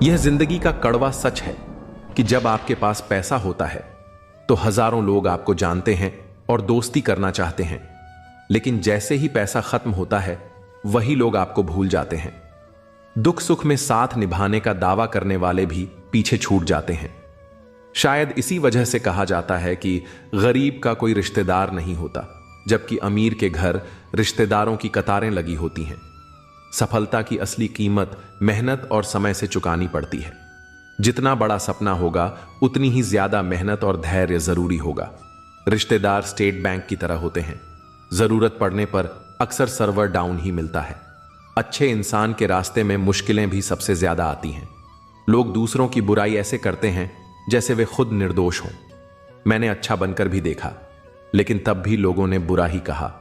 यह जिंदगी का कड़वा सच है कि जब आपके पास पैसा होता है तो हजारों लोग आपको जानते हैं और दोस्ती करना चाहते हैं, लेकिन जैसे ही पैसा खत्म होता है वही लोग आपको भूल जाते हैं। दुख सुख में साथ निभाने का दावा करने वाले भी पीछे छूट जाते हैं। शायद इसी वजह से कहा जाता है कि गरीब का कोई रिश्तेदार नहीं होता, जबकि अमीर के घर रिश्तेदारों की कतारें लगी होती हैं। सफलता की असली कीमत मेहनत और समय से चुकानी पड़ती है। जितना बड़ा सपना होगा उतनी ही ज्यादा मेहनत और धैर्य जरूरी होगा। रिश्तेदार स्टेट बैंक की तरह होते हैं, जरूरत पड़ने पर अक्सर सर्वर डाउन ही मिलता है। अच्छे इंसान के रास्ते में मुश्किलें भी सबसे ज्यादा आती हैं। लोग दूसरों की बुराई ऐसे करते हैं जैसे वे खुद निर्दोष हों। मैंने अच्छा बनकर भी देखा, लेकिन तब भी लोगों ने बुरा ही कहा।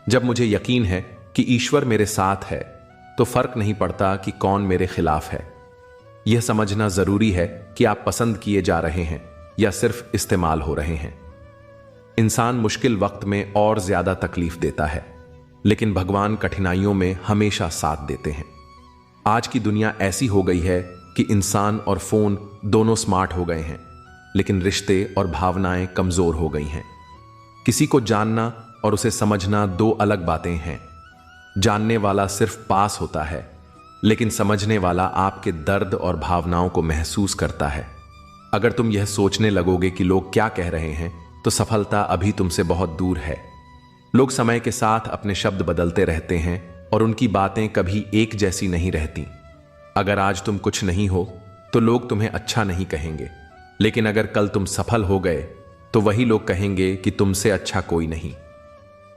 जब मुझे यकीन है कि ईश्वर मेरे साथ है तो फर्क नहीं पड़ता कि कौन मेरे खिलाफ है। यह समझना जरूरी है कि आप पसंद किए जा रहे हैं या सिर्फ इस्तेमाल हो रहे हैं। इंसान मुश्किल वक्त में और ज्यादा तकलीफ देता है, लेकिन भगवान कठिनाइयों में हमेशा साथ देते हैं। आज की दुनिया ऐसी हो गई है कि इंसान और फोन दोनों स्मार्ट हो गए हैं, लेकिन रिश्ते और भावनाएं कमजोर हो गई हैं। किसी को जानना और उसे समझना दो अलग बातें हैं। जानने वाला सिर्फ पास होता है, लेकिन समझने वाला आपके दर्द और भावनाओं को महसूस करता है। अगर तुम यह सोचने लगोगे कि लोग क्या कह रहे हैं, तो सफलता अभी तुमसे बहुत दूर है। लोग समय के साथ अपने शब्द बदलते रहते हैं और उनकी बातें कभी एक जैसी नहीं रहती। अगर आज तुम कुछ नहीं हो तो लोग तुम्हें अच्छा नहीं कहेंगे, लेकिन अगर कल तुम सफल हो गए तो वही लोग कहेंगे कि तुमसे अच्छा कोई नहीं।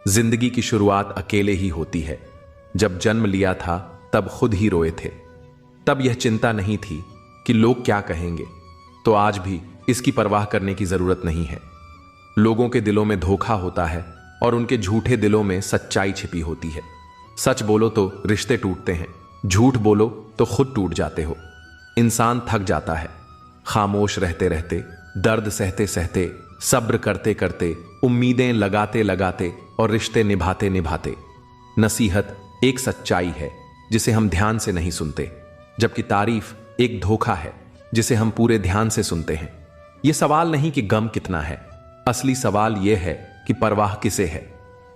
जिंदगी की शुरुआत अकेले ही होती है। जब जन्म लिया था तब खुद ही रोए थे। तब यह चिंता नहीं थी कि लोग क्या कहेंगे, तो आज भी इसकी परवाह करने की जरूरत नहीं है। लोगों के दिलों में धोखा होता है और उनके झूठे दिलों में सच्चाई छिपी होती है। सच बोलो तो रिश्ते टूटते हैं, झूठ बोलो तो खुद टूट जाते हो। इंसान थक जाता है, खामोश रहते रहते, दर्द सहते सहते, सब्र करते करते, उम्मीदें लगाते लगाते और रिश्ते निभाते निभाते। नसीहत एक सच्चाई है जिसे हम ध्यान से नहीं सुनते, जबकि तारीफ एक धोखा है जिसे हम पूरे ध्यान से सुनते हैं। यह सवाल नहीं कि गम कितना है, असली सवाल यह है कि परवाह किसे है।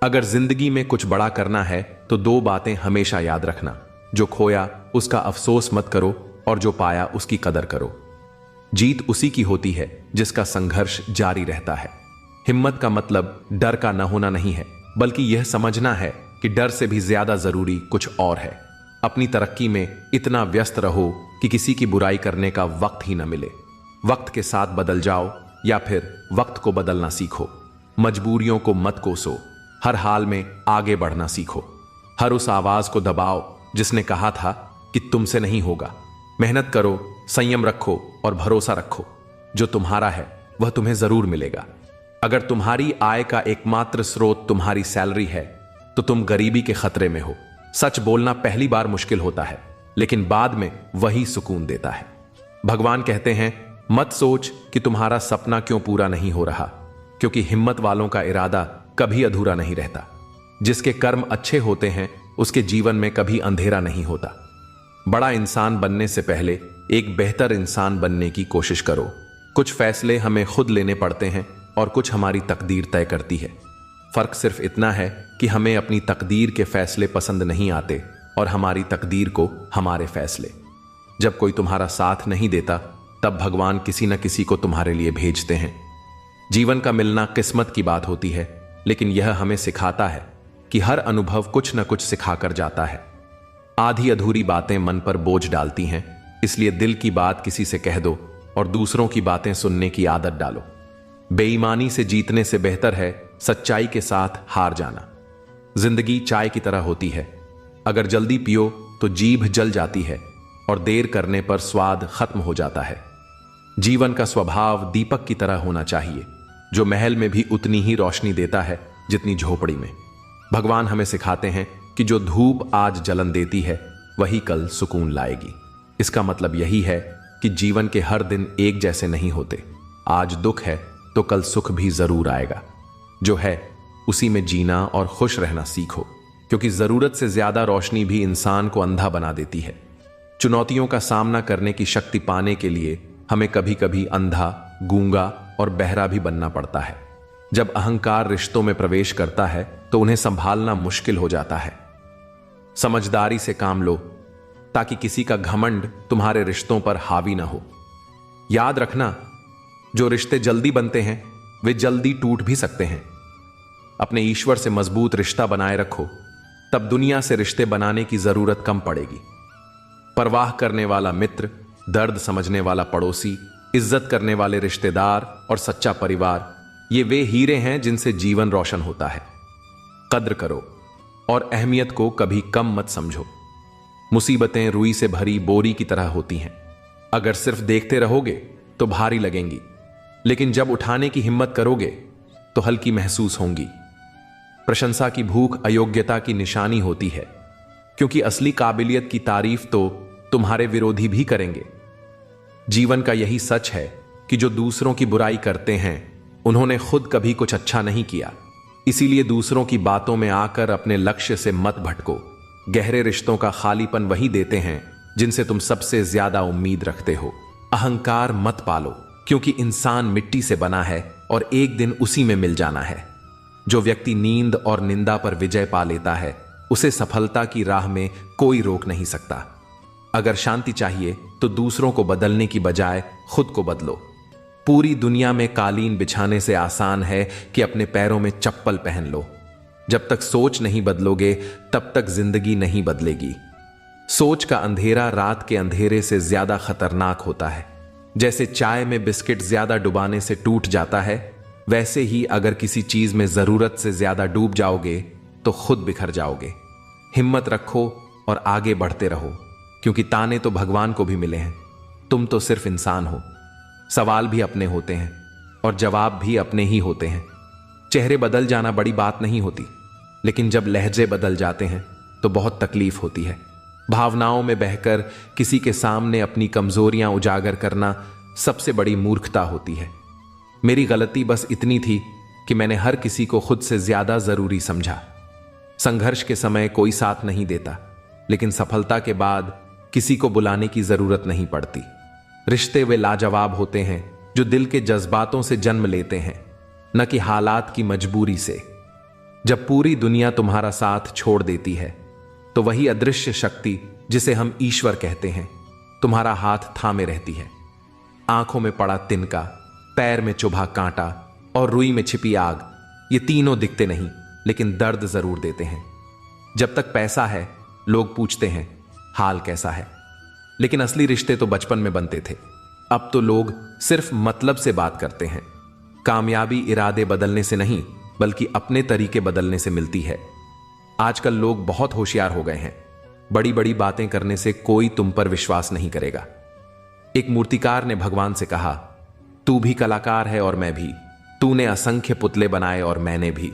अगर जिंदगी में कुछ बड़ा करना है तो दो बातें हमेशा याद रखना। जो खोया उसका अफसोस मत करो और जो पाया उसकी कदर करो। जीत उसी की होती है जिसका संघर्ष जारी रहता है। हिम्मत का मतलब डर का न होना नहीं है, बल्कि यह समझना है कि डर से भी ज्यादा जरूरी कुछ और है। अपनी तरक्की में इतना व्यस्त रहो कि किसी की बुराई करने का वक्त ही न मिले। वक्त के साथ बदल जाओ या फिर वक्त को बदलना सीखो। मजबूरियों को मत कोसो, हर हाल में आगे बढ़ना सीखो। हर उस आवाज को दबाओ जिसने कहा था कि तुमसे नहीं होगा। मेहनत करो, संयम रखो और भरोसा रखो। जो तुम्हारा है वह तुम्हें जरूर मिलेगा। अगर तुम्हारी आय का एकमात्र स्रोत तुम्हारी सैलरी है तो तुम गरीबी के खतरे में हो। सच बोलना पहली बार मुश्किल होता है, लेकिन बाद में वही सुकून देता है। भगवान कहते हैं, मत सोच कि तुम्हारा सपना क्यों पूरा नहीं हो रहा, क्योंकि हिम्मत वालों का इरादा कभी अधूरा नहीं रहता। जिसके कर्म अच्छे होते हैं उसके जीवन में कभी अंधेरा नहीं होता। बड़ा इंसान बनने से पहले एक बेहतर इंसान बनने की कोशिश करो। कुछ फैसले हमें खुद लेने पड़ते हैं और कुछ हमारी तकदीर तय करती है। फर्क सिर्फ इतना है कि हमें अपनी तकदीर के फैसले पसंद नहीं आते और हमारी तकदीर को हमारे फैसले। जब कोई तुम्हारा साथ नहीं देता तब भगवान किसी न किसी को तुम्हारे लिए भेजते हैं। जीवन का मिलना किस्मत की बात होती है, लेकिन यह हमें सिखाता है कि हर अनुभव कुछ न कुछ सिखाकर जाता है। आधी अधूरी बातें मन पर बोझ डालती हैं, इसलिए दिल की बात किसी से कह दो और दूसरों की बातें सुनने की आदत डालो। बेईमानी से जीतने से बेहतर है सच्चाई के साथ हार जाना। जिंदगी चाय की तरह होती है, अगर जल्दी पियो तो जीभ जल जाती है और देर करने पर स्वाद खत्म हो जाता है। जीवन का स्वभाव दीपक की तरह होना चाहिए, जो महल में भी उतनी ही रोशनी देता है जितनी झोपड़ी में। भगवान हमें सिखाते हैं कि जो धूप आज जलन देती है वही कल सुकून लाएगी। इसका मतलब यही है कि जीवन के हर दिन एक जैसे नहीं होते। आज दुख है तो कल सुख भी जरूर आएगा। जो है उसी में जीना और खुश रहना सीखो, क्योंकि जरूरत से ज्यादा रोशनी भी इंसान को अंधा बना देती है। चुनौतियों का सामना करने की शक्ति पाने के लिए हमें कभी कभी अंधा, गूंगा और बहरा भी बनना पड़ता है। जब अहंकार रिश्तों में प्रवेश करता है तो उन्हें संभालना मुश्किल हो जाता है। समझदारी से काम लो ताकि किसी का घमंड तुम्हारे रिश्तों पर हावी ना हो। याद रखना, जो रिश्ते जल्दी बनते हैं वे जल्दी टूट भी सकते हैं। अपने ईश्वर से मजबूत रिश्ता बनाए रखो, तब दुनिया से रिश्ते बनाने की जरूरत कम पड़ेगी। परवाह करने वाला मित्र, दर्द समझने वाला पड़ोसी, इज्जत करने वाले रिश्तेदार और सच्चा परिवार, ये वे हीरे हैं जिनसे जीवन रोशन होता है। कद्र करो और अहमियत को कभी कम मत समझो। मुसीबतें रुई से भरी बोरी की तरह होती हैं। अगर सिर्फ देखते रहोगे तो भारी लगेंगी, लेकिन जब उठाने की हिम्मत करोगे तो हल्की महसूस होंगी। प्रशंसा की भूख अयोग्यता की निशानी होती है, क्योंकि असली काबिलियत की तारीफ तो तुम्हारे विरोधी भी करेंगे। जीवन का यही सच है कि जो दूसरों की बुराई करते हैं उन्होंने खुद कभी कुछ अच्छा नहीं किया। इसीलिए दूसरों की बातों में आकर अपने लक्ष्य से मत भटको। गहरे रिश्तों का खालीपन वही देते हैं जिनसे तुम सबसे ज्यादा उम्मीद रखते हो। अहंकार मत पालो, क्योंकि इंसान मिट्टी से बना है और एक दिन उसी में मिल जाना है। जो व्यक्ति नींद और निंदा पर विजय पा लेता है उसे सफलता की राह में कोई रोक नहीं सकता। अगर शांति चाहिए तो दूसरों को बदलने की बजाय खुद को बदलो। पूरी दुनिया में कालीन बिछाने से आसान है कि अपने पैरों में चप्पल पहन लो। जब तक सोच नहीं बदलोगे तब तक जिंदगी नहीं बदलेगी। सोच का अंधेरा रात के अंधेरे से ज्यादा खतरनाक होता है। जैसे चाय में बिस्किट ज्यादा डुबाने से टूट जाता है, वैसे ही अगर किसी चीज में जरूरत से ज्यादा डूब जाओगे तो खुद बिखर जाओगे। हिम्मत रखो और आगे बढ़ते रहो, क्योंकि ताने तो भगवान को भी मिले हैं। तुम तो सिर्फ इंसान हो। सवाल भी अपने होते हैं और जवाब भी अपने ही होते हैं। चेहरे बदल जाना बड़ी बात नहीं होती, लेकिन जब लहजे बदल जाते हैं तो बहुत तकलीफ होती है। भावनाओं में बहकर किसी के सामने अपनी कमजोरियां उजागर करना सबसे बड़ी मूर्खता होती है। मेरी गलती बस इतनी थी कि मैंने हर किसी को खुद से ज्यादा जरूरी समझा। संघर्ष के समय कोई साथ नहीं देता, लेकिन सफलता के बाद किसी को बुलाने की जरूरत नहीं पड़ती। रिश्ते वे लाजवाब होते हैं जो दिल के जज्बातों से जन्म लेते हैं, न कि हालात की मजबूरी से। जब पूरी दुनिया तुम्हारा साथ छोड़ देती है तो वही अदृश्य शक्ति, जिसे हम ईश्वर कहते हैं, तुम्हारा हाथ थामे रहती है। आंखों में पड़ा तिनका, पैर में चुभा कांटा और रुई में छिपी आग, ये तीनों दिखते नहीं, लेकिन दर्द जरूर देते हैं। जब तक पैसा है लोग पूछते हैं हाल कैसा है, लेकिन असली रिश्ते तो बचपन में बनते थे। अब तो लोग सिर्फ मतलब से बात करते हैं। कामयाबी इरादे बदलने से नहीं, बल्कि अपने तरीके बदलने से मिलती है। आजकल लोग बहुत होशियार हो गए हैं। बड़ी बड़ी बातें करने से कोई तुम पर विश्वास नहीं करेगा। एक मूर्तिकार ने भगवान से कहा, तू भी कलाकार है और मैं भी। तूने असंख्य पुतले बनाए और मैंने भी,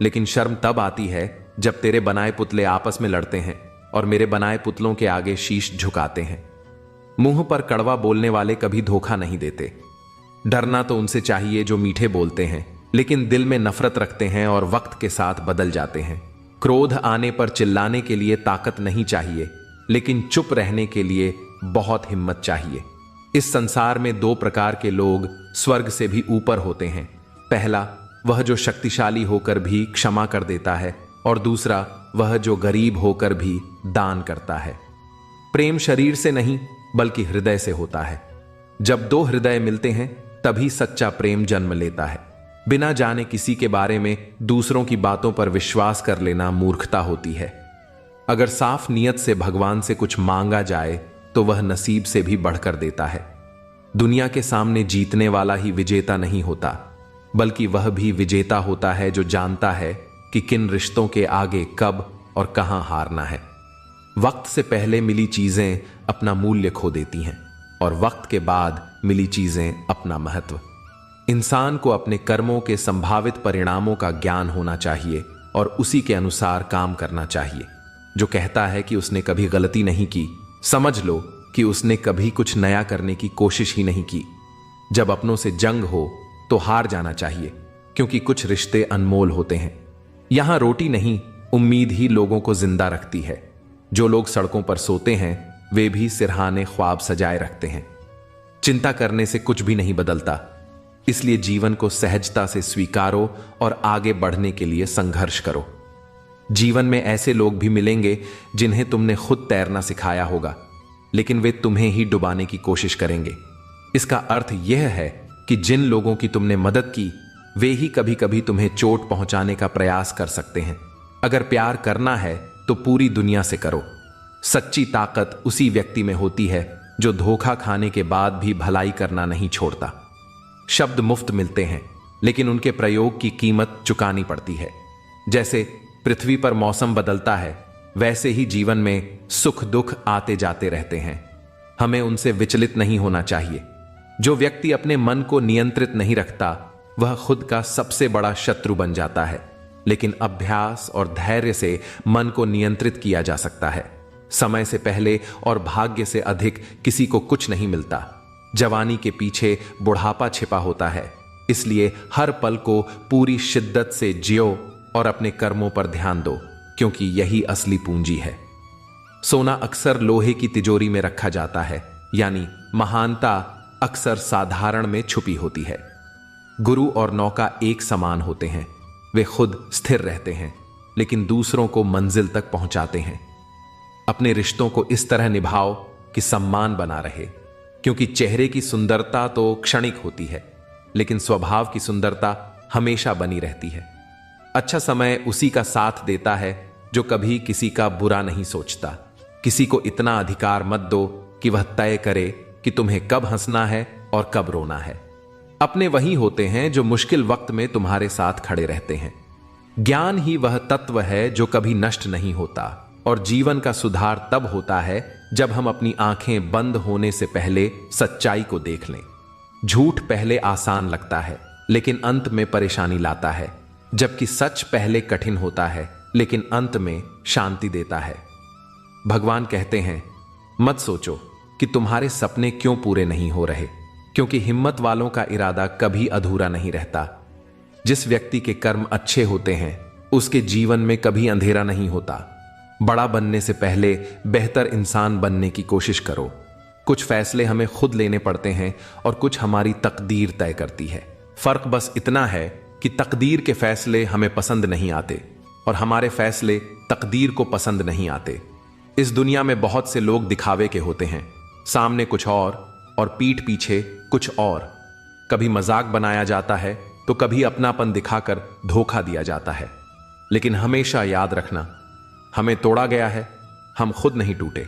लेकिन शर्म तब आती है जब तेरे बनाए पुतले आपस में लड़ते हैं और मेरे बनाए पुतलों के आगे शीश झुकाते हैं। मुंह पर कड़वा बोलने वाले कभी धोखा नहीं देते। डरना तो उनसे चाहिए जो मीठे बोलते हैं, लेकिन दिल में नफरत रखते हैं और वक्त के साथ बदल जाते हैं। क्रोध आने पर चिल्लाने के लिए ताकत नहीं चाहिए, लेकिन चुप रहने के लिए बहुत हिम्मत चाहिए। इस संसार में दो प्रकार के लोग स्वर्ग से भी ऊपर होते हैं। पहला, वह जो शक्तिशाली होकर भी क्षमा कर देता है, और दूसरा, वह जो गरीब होकर भी दान करता है। प्रेम शरीर से नहीं बल्कि हृदय से होता है। जब दो हृदय मिलते हैं तभी सच्चा प्रेम जन्म लेता है। बिना जाने किसी के बारे में दूसरों की बातों पर विश्वास कर लेना मूर्खता होती है। अगर साफ नियत से भगवान से कुछ मांगा जाए तो वह नसीब से भी बढ़कर देता है। दुनिया के सामने जीतने वाला ही विजेता नहीं होता, बल्कि वह भी विजेता होता है जो जानता है कि किन रिश्तों के आगे कब और कहां हारना है। वक्त से पहले मिली चीजें अपना मूल्य खो देती हैं और वक्त के बाद मिली चीजें अपना महत्व। इंसान को अपने कर्मों के संभावित परिणामों का ज्ञान होना चाहिए और उसी के अनुसार काम करना चाहिए। जो कहता है कि उसने कभी गलती नहीं की, समझ लो कि उसने कभी कुछ नया करने की कोशिश ही नहीं की। जब अपनों से जंग हो तो हार जाना चाहिए, क्योंकि कुछ रिश्ते अनमोल होते हैं। यहां रोटी नहीं, उम्मीद ही लोगों को जिंदा रखती है। जो लोग सड़कों पर सोते हैं वे भी सिरहाने ख्वाब सजाए रखते हैं। चिंता करने से कुछ भी नहीं बदलता, इसलिए जीवन को सहजता से स्वीकारो और आगे बढ़ने के लिए संघर्ष करो। जीवन में ऐसे लोग भी मिलेंगे जिन्हें तुमने खुद तैरना सिखाया होगा, लेकिन वे तुम्हें ही डुबाने की कोशिश करेंगे। इसका अर्थ यह है कि जिन लोगों की तुमने मदद की, वे ही कभी कभी तुम्हें चोट पहुंचाने का प्रयास कर सकते हैं। अगर प्यार करना है तो पूरी दुनिया से करो। सच्ची ताकत उसी व्यक्ति में होती है जो धोखा खाने के बाद भी भलाई करना नहीं छोड़ता। शब्द मुफ्त मिलते हैं, लेकिन उनके प्रयोग की कीमत चुकानी पड़ती है। जैसे पृथ्वी पर मौसम बदलता है, वैसे ही जीवन में सुख दुख आते जाते रहते हैं। हमें उनसे विचलित नहीं होना चाहिए। जो व्यक्ति अपने मन को नियंत्रित नहीं रखता, वह खुद का सबसे बड़ा शत्रु बन जाता है। लेकिन अभ्यास और धैर्य से मन को नियंत्रित किया जा सकता है। समय से पहले और भाग्य से अधिक किसी को कुछ नहीं मिलता। जवानी के पीछे बुढ़ापा छिपा होता है, इसलिए हर पल को पूरी शिद्दत से जियो और अपने कर्मों पर ध्यान दो, क्योंकि यही असली पूंजी है। सोना अक्सर लोहे की तिजोरी में रखा जाता है, यानी महानता अक्सर साधारण में छुपी होती है। गुरु और नौका एक समान होते हैं। वे खुद स्थिर रहते हैं, लेकिन दूसरों को मंजिल तक पहुंचाते हैं। अपने रिश्तों को इस तरह निभाओ कि सम्मान बना रहे, क्योंकि चेहरे की सुंदरता तो क्षणिक होती है, लेकिन स्वभाव की सुंदरता हमेशा बनी रहती है। अच्छा समय उसी का साथ देता है जो कभी किसी का बुरा नहीं सोचता। किसी को इतना अधिकार मत दो कि वह तय करे कि तुम्हें कब हंसना है और कब रोना है। अपने वही होते हैं जो मुश्किल वक्त में तुम्हारे साथ खड़े रहते हैं। ज्ञान ही वह तत्व है जो कभी नष्ट नहीं होता, और जीवन का सुधार तब होता है जब हम अपनी आंखें बंद होने से पहले सच्चाई को देख लें। झूठ पहले आसान लगता है, लेकिन अंत में परेशानी लाता है, जबकि सच पहले कठिन होता है, लेकिन अंत में शांति देता है। भगवान कहते हैं, मत सोचो कि तुम्हारे सपने क्यों पूरे नहीं हो रहे, क्योंकि हिम्मत वालों का इरादा कभी अधूरा नहीं रहता। जिस व्यक्ति के कर्म अच्छे होते हैं, उसके जीवन में कभी अंधेरा नहीं होता। बड़ा बनने से पहले बेहतर इंसान बनने की कोशिश करो। कुछ फैसले हमें खुद लेने पड़ते हैं और कुछ हमारी तकदीर तय करती है। फर्क बस इतना है कि तकदीर के फैसले हमें पसंद नहीं आते और हमारे फैसले तकदीर को पसंद नहीं आते। इस दुनिया में बहुत से लोग दिखावे के होते हैं, सामने कुछ और पीठ पीछे कुछ और। कभी मजाक बनाया जाता है तो कभी अपनापन दिखाकर धोखा दिया जाता है। लेकिन हमेशा याद रखना, हमें तोड़ा गया है, हम खुद नहीं टूटे।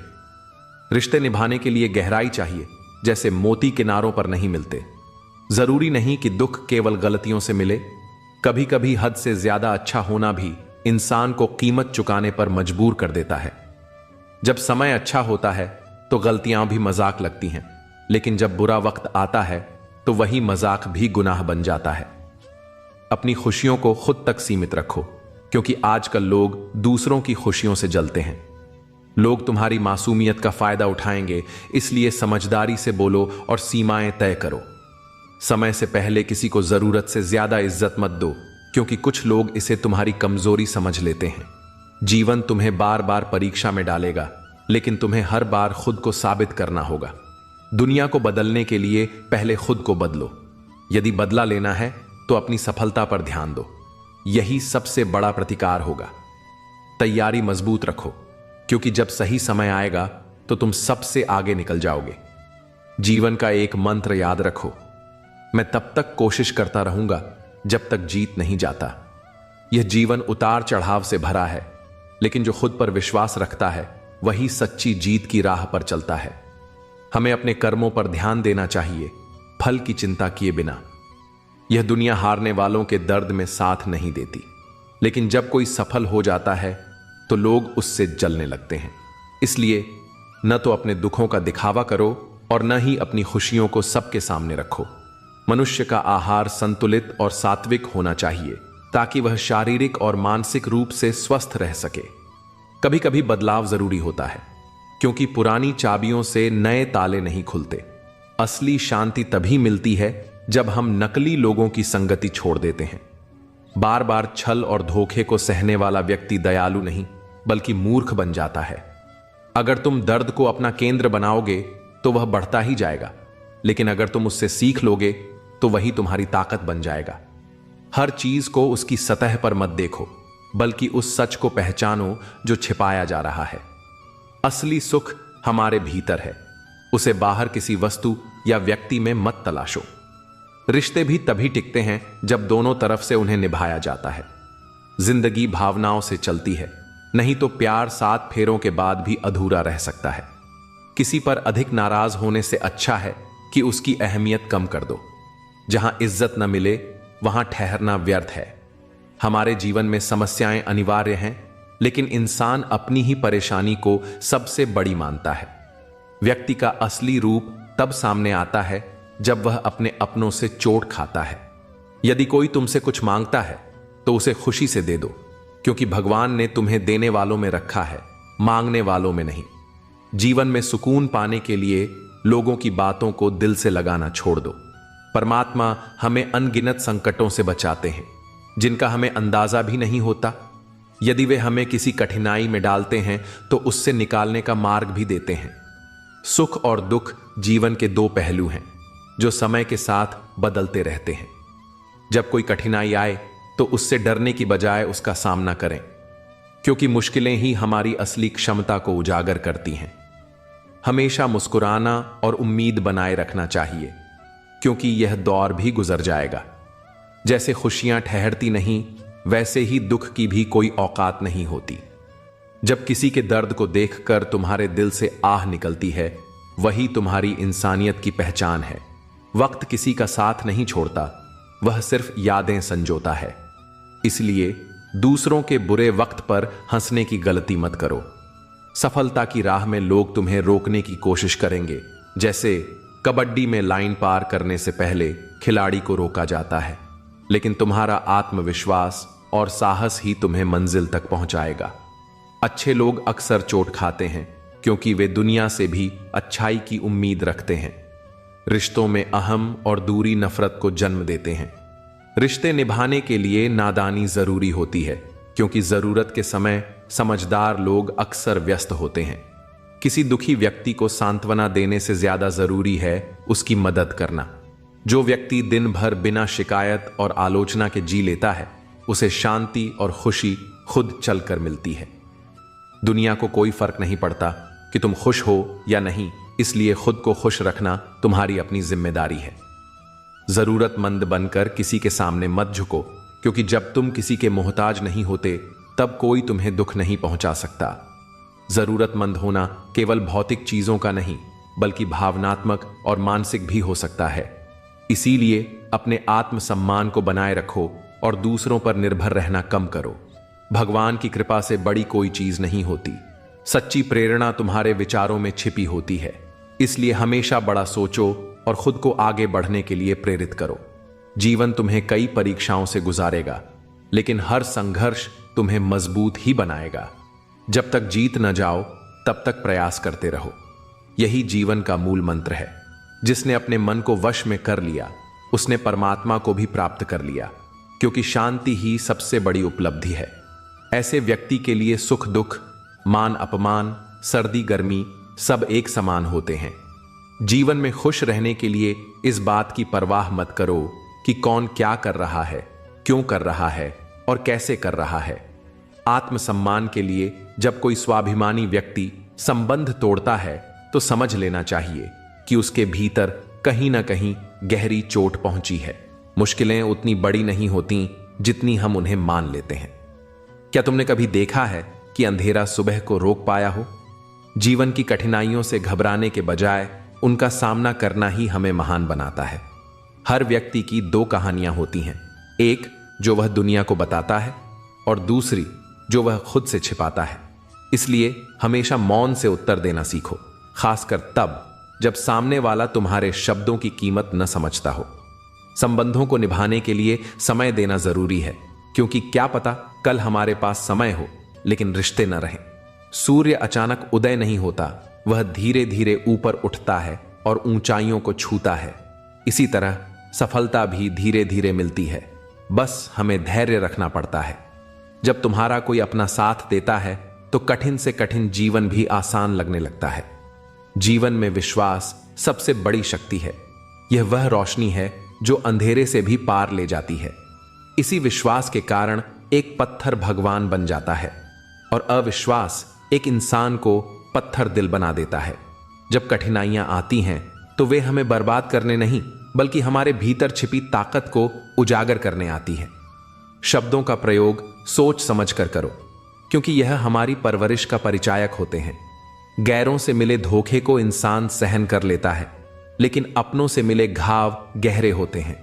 रिश्ते निभाने के लिए गहराई चाहिए, जैसे मोती किनारों पर नहीं मिलते। जरूरी नहीं कि दुख केवल गलतियों से मिले। कभी कभी हद से ज्यादा अच्छा होना भी इंसान को कीमत चुकाने पर मजबूर कर देता है। जब समय अच्छा होता है तो गलतियां भी मजाक लगती हैं, लेकिन जब बुरा वक्त आता है तो वही मजाक भी गुनाह बन जाता है। अपनी खुशियों को खुद तक सीमित रखो, क्योंकि आजकल लोग दूसरों की खुशियों से जलते हैं। लोग तुम्हारी मासूमियत का फायदा उठाएंगे, इसलिए समझदारी से बोलो और सीमाएं तय करो। समय से पहले किसी को जरूरत से ज्यादा इज्जत मत दो, क्योंकि कुछ लोग इसे तुम्हारी कमजोरी समझ लेते हैं। जीवन तुम्हें बार बार परीक्षा में डालेगा, लेकिन तुम्हें हर बार खुद को साबित करना होगा। दुनिया को बदलने के लिए पहले खुद को बदलो। यदि बदला लेना है तो अपनी सफलता पर ध्यान दो, यही सबसे बड़ा प्रतिकार होगा। तैयारी मजबूत रखो, क्योंकि जब सही समय आएगा तो तुम सबसे आगे निकल जाओगे। जीवन का एक मंत्र याद रखो, मैं तब तक कोशिश करता रहूंगा जब तक जीत नहीं जाता। यह जीवन उतार चढ़ाव से भरा है, लेकिन जो खुद पर विश्वास रखता है वही सच्ची जीत की राह पर चलता है। हमें अपने कर्मों पर ध्यान देना चाहिए, फल की चिंता किए बिना। यह दुनिया हारने वालों के दर्द में साथ नहीं देती, लेकिन जब कोई सफल हो जाता है तो लोग उससे जलने लगते हैं। इसलिए न तो अपने दुखों का दिखावा करो और न ही अपनी खुशियों को सबके सामने रखो। मनुष्य का आहार संतुलित और सात्विक होना चाहिए, ताकि वह शारीरिक और मानसिक रूप से स्वस्थ रह सके। कभी कभी बदलाव जरूरी होता है, क्योंकि पुरानी चाबियों से नए ताले नहीं खुलते। असली शांति तभी मिलती है जब हम नकली लोगों की संगति छोड़ देते हैं। बार बार छल और धोखे को सहने वाला व्यक्ति दयालु नहीं, बल्कि मूर्ख बन जाता है। अगर तुम दर्द को अपना केंद्र बनाओगे तो वह बढ़ता ही जाएगा, लेकिन अगर तुम उससे सीख लोगे तो वही तुम्हारी ताकत बन जाएगा। हर चीज को उसकी सतह पर मत देखो, बल्कि उस सच को पहचानो जो छिपाया जा रहा है। असली सुख हमारे भीतर है, उसे बाहर किसी वस्तु या व्यक्ति में मत तलाशो। रिश्ते भी तभी टिकते हैं जब दोनों तरफ से उन्हें निभाया जाता है। जिंदगी भावनाओं से चलती है, नहीं तो प्यार 7 फेरों के बाद भी अधूरा रह सकता है। किसी पर अधिक नाराज होने से अच्छा है कि उसकी अहमियत कम कर दो। जहां इज्जत न मिले वहां ठहरना व्यर्थ है। हमारे जीवन में समस्याएं अनिवार्य हैं, लेकिन इंसान अपनी ही परेशानी को सबसे बड़ी मानता है। व्यक्ति का असली रूप तब सामने आता है जब वह अपने अपनों से चोट खाता है। यदि कोई तुमसे कुछ मांगता है तो उसे खुशी से दे दो, क्योंकि भगवान ने तुम्हें देने वालों में रखा है, मांगने वालों में नहीं। जीवन में सुकून पाने के लिए लोगों की बातों को दिल से लगाना छोड़ दो। परमात्मा हमें अनगिनत संकटों से बचाते हैं, जिनका हमें अंदाजा भी नहीं होता। यदि वे हमें किसी कठिनाई में डालते हैं तो उससे निकालने का मार्ग भी देते हैं। सुख और दुख जीवन के 2 पहलू हैं जो समय के साथ बदलते रहते हैं। जब कोई कठिनाई आए तो उससे डरने की बजाय उसका सामना करें, क्योंकि मुश्किलें ही हमारी असली क्षमता को उजागर करती हैं। हमेशा मुस्कुराना और उम्मीद बनाए रखना चाहिए, क्योंकि यह दौर भी गुजर जाएगा। जैसे खुशियां ठहरती नहीं, वैसे ही दुख की भी कोई औकात नहीं होती। जब किसी के दर्द को देखकर तुम्हारे दिल से आह निकलती है, वही तुम्हारी इंसानियत की पहचान है। वक्त किसी का साथ नहीं छोड़ता, वह सिर्फ यादें संजोता है। इसलिए दूसरों के बुरे वक्त पर हंसने की गलती मत करो। सफलता की राह में लोग तुम्हें रोकने की कोशिश करेंगे, जैसे कबड्डी में लाइन पार करने से पहले खिलाड़ी को रोका जाता है, लेकिन तुम्हारा आत्मविश्वास और साहस ही तुम्हें मंजिल तक पहुंचाएगा। अच्छे लोग अक्सर चोट खाते हैं, क्योंकि वे दुनिया से भी अच्छाई की उम्मीद रखते हैं। रिश्तों में अहम और दूरी नफरत को जन्म देते हैं। रिश्ते निभाने के लिए नादानी जरूरी होती है, क्योंकि जरूरत के समय समझदार लोग अक्सर व्यस्त होते हैं। किसी दुखी व्यक्ति को सांत्वना देने से ज्यादा जरूरी है उसकी मदद करना। जो व्यक्ति दिन भर बिना शिकायत और आलोचना के जी लेता है, उसे शांति और खुशी खुद चलकर मिलती है। दुनिया को कोई फर्क नहीं पड़ता कि तुम खुश हो या नहीं, इसलिए खुद को खुश रखना तुम्हारी अपनी जिम्मेदारी है। जरूरतमंद बनकर किसी के सामने मत झुको, क्योंकि जब तुम किसी के मोहताज नहीं होते तब कोई तुम्हें दुख नहीं पहुंचा सकता। जरूरतमंद होना केवल भौतिक चीजों का नहीं, बल्कि भावनात्मक और मानसिक भी हो सकता है। इसीलिए अपने आत्मसम्मान को बनाए रखो और दूसरों पर निर्भर रहना कम करो। भगवान की कृपा से बड़ी कोई चीज नहीं होती। सच्ची प्रेरणा तुम्हारे विचारों में छिपी होती है। इसलिए हमेशा बड़ा सोचो और खुद को आगे बढ़ने के लिए प्रेरित करो। जीवन तुम्हें कई परीक्षाओं से गुजारेगा, लेकिन हर संघर्ष तुम्हें मजबूत ही बनाएगा। जब तक जीत न जाओ तब तक प्रयास करते रहो। यही जीवन का मूल मंत्र है। जिसने अपने मन को वश में कर लिया, उसने परमात्मा को भी प्राप्त कर लिया, क्योंकि शांति ही सबसे बड़ी उपलब्धि है। ऐसे व्यक्ति के लिए सुख दुख, मान अपमान, सर्दी गर्मी सब एक समान होते हैं। जीवन में खुश रहने के लिए इस बात की परवाह मत करो कि कौन क्या कर रहा है, क्यों कर रहा है और कैसे कर रहा है। आत्मसम्मान के लिए जब कोई स्वाभिमानी व्यक्ति संबंध तोड़ता है तो समझ लेना चाहिए कि उसके भीतर कहीं ना कहीं गहरी चोट पहुंची है। मुश्किलें उतनी बड़ी नहीं होती जितनी हम उन्हें मान लेते हैं। क्या तुमने कभी देखा है कि अंधेरा सुबह को रोक पाया हो? जीवन की कठिनाइयों से घबराने के बजाय उनका सामना करना ही हमें महान बनाता है। हर व्यक्ति की 2 कहानियां होती हैं, एक जो वह दुनिया को बताता है और दूसरी जो वह खुद से छिपाता है। इसलिए हमेशा मौन से उत्तर देना सीखो, खासकर तब जब सामने वाला तुम्हारे शब्दों की कीमत न समझता हो। संबंधों को निभाने के लिए समय देना जरूरी है, क्योंकि क्या पता कल हमारे पास समय हो लेकिन रिश्ते न रहें। सूर्य अचानक उदय नहीं होता, वह धीरे धीरे ऊपर उठता है और ऊंचाइयों को छूता है। इसी तरह सफलता भी धीरे धीरे मिलती है, बस हमें धैर्य रखना पड़ता है। जब तुम्हारा कोई अपना साथ देता है तो कठिन से कठिन जीवन भी आसान लगने लगता है। जीवन में विश्वास सबसे बड़ी शक्ति है। यह वह रोशनी है जो अंधेरे से भी पार ले जाती है। इसी विश्वास के कारण एक पत्थर भगवान बन जाता है और अविश्वास एक इंसान को पत्थर दिल बना देता है। जब कठिनाइयां आती हैं तो वे हमें बर्बाद करने नहीं बल्कि हमारे भीतर छिपी ताकत को उजागर करने आती है। शब्दों का प्रयोग सोच समझ कर करो, क्योंकि यह हमारी परवरिश का परिचायक होते हैं। गैरों से मिले धोखे को इंसान सहन कर लेता है, लेकिन अपनों से मिले घाव गहरे होते हैं।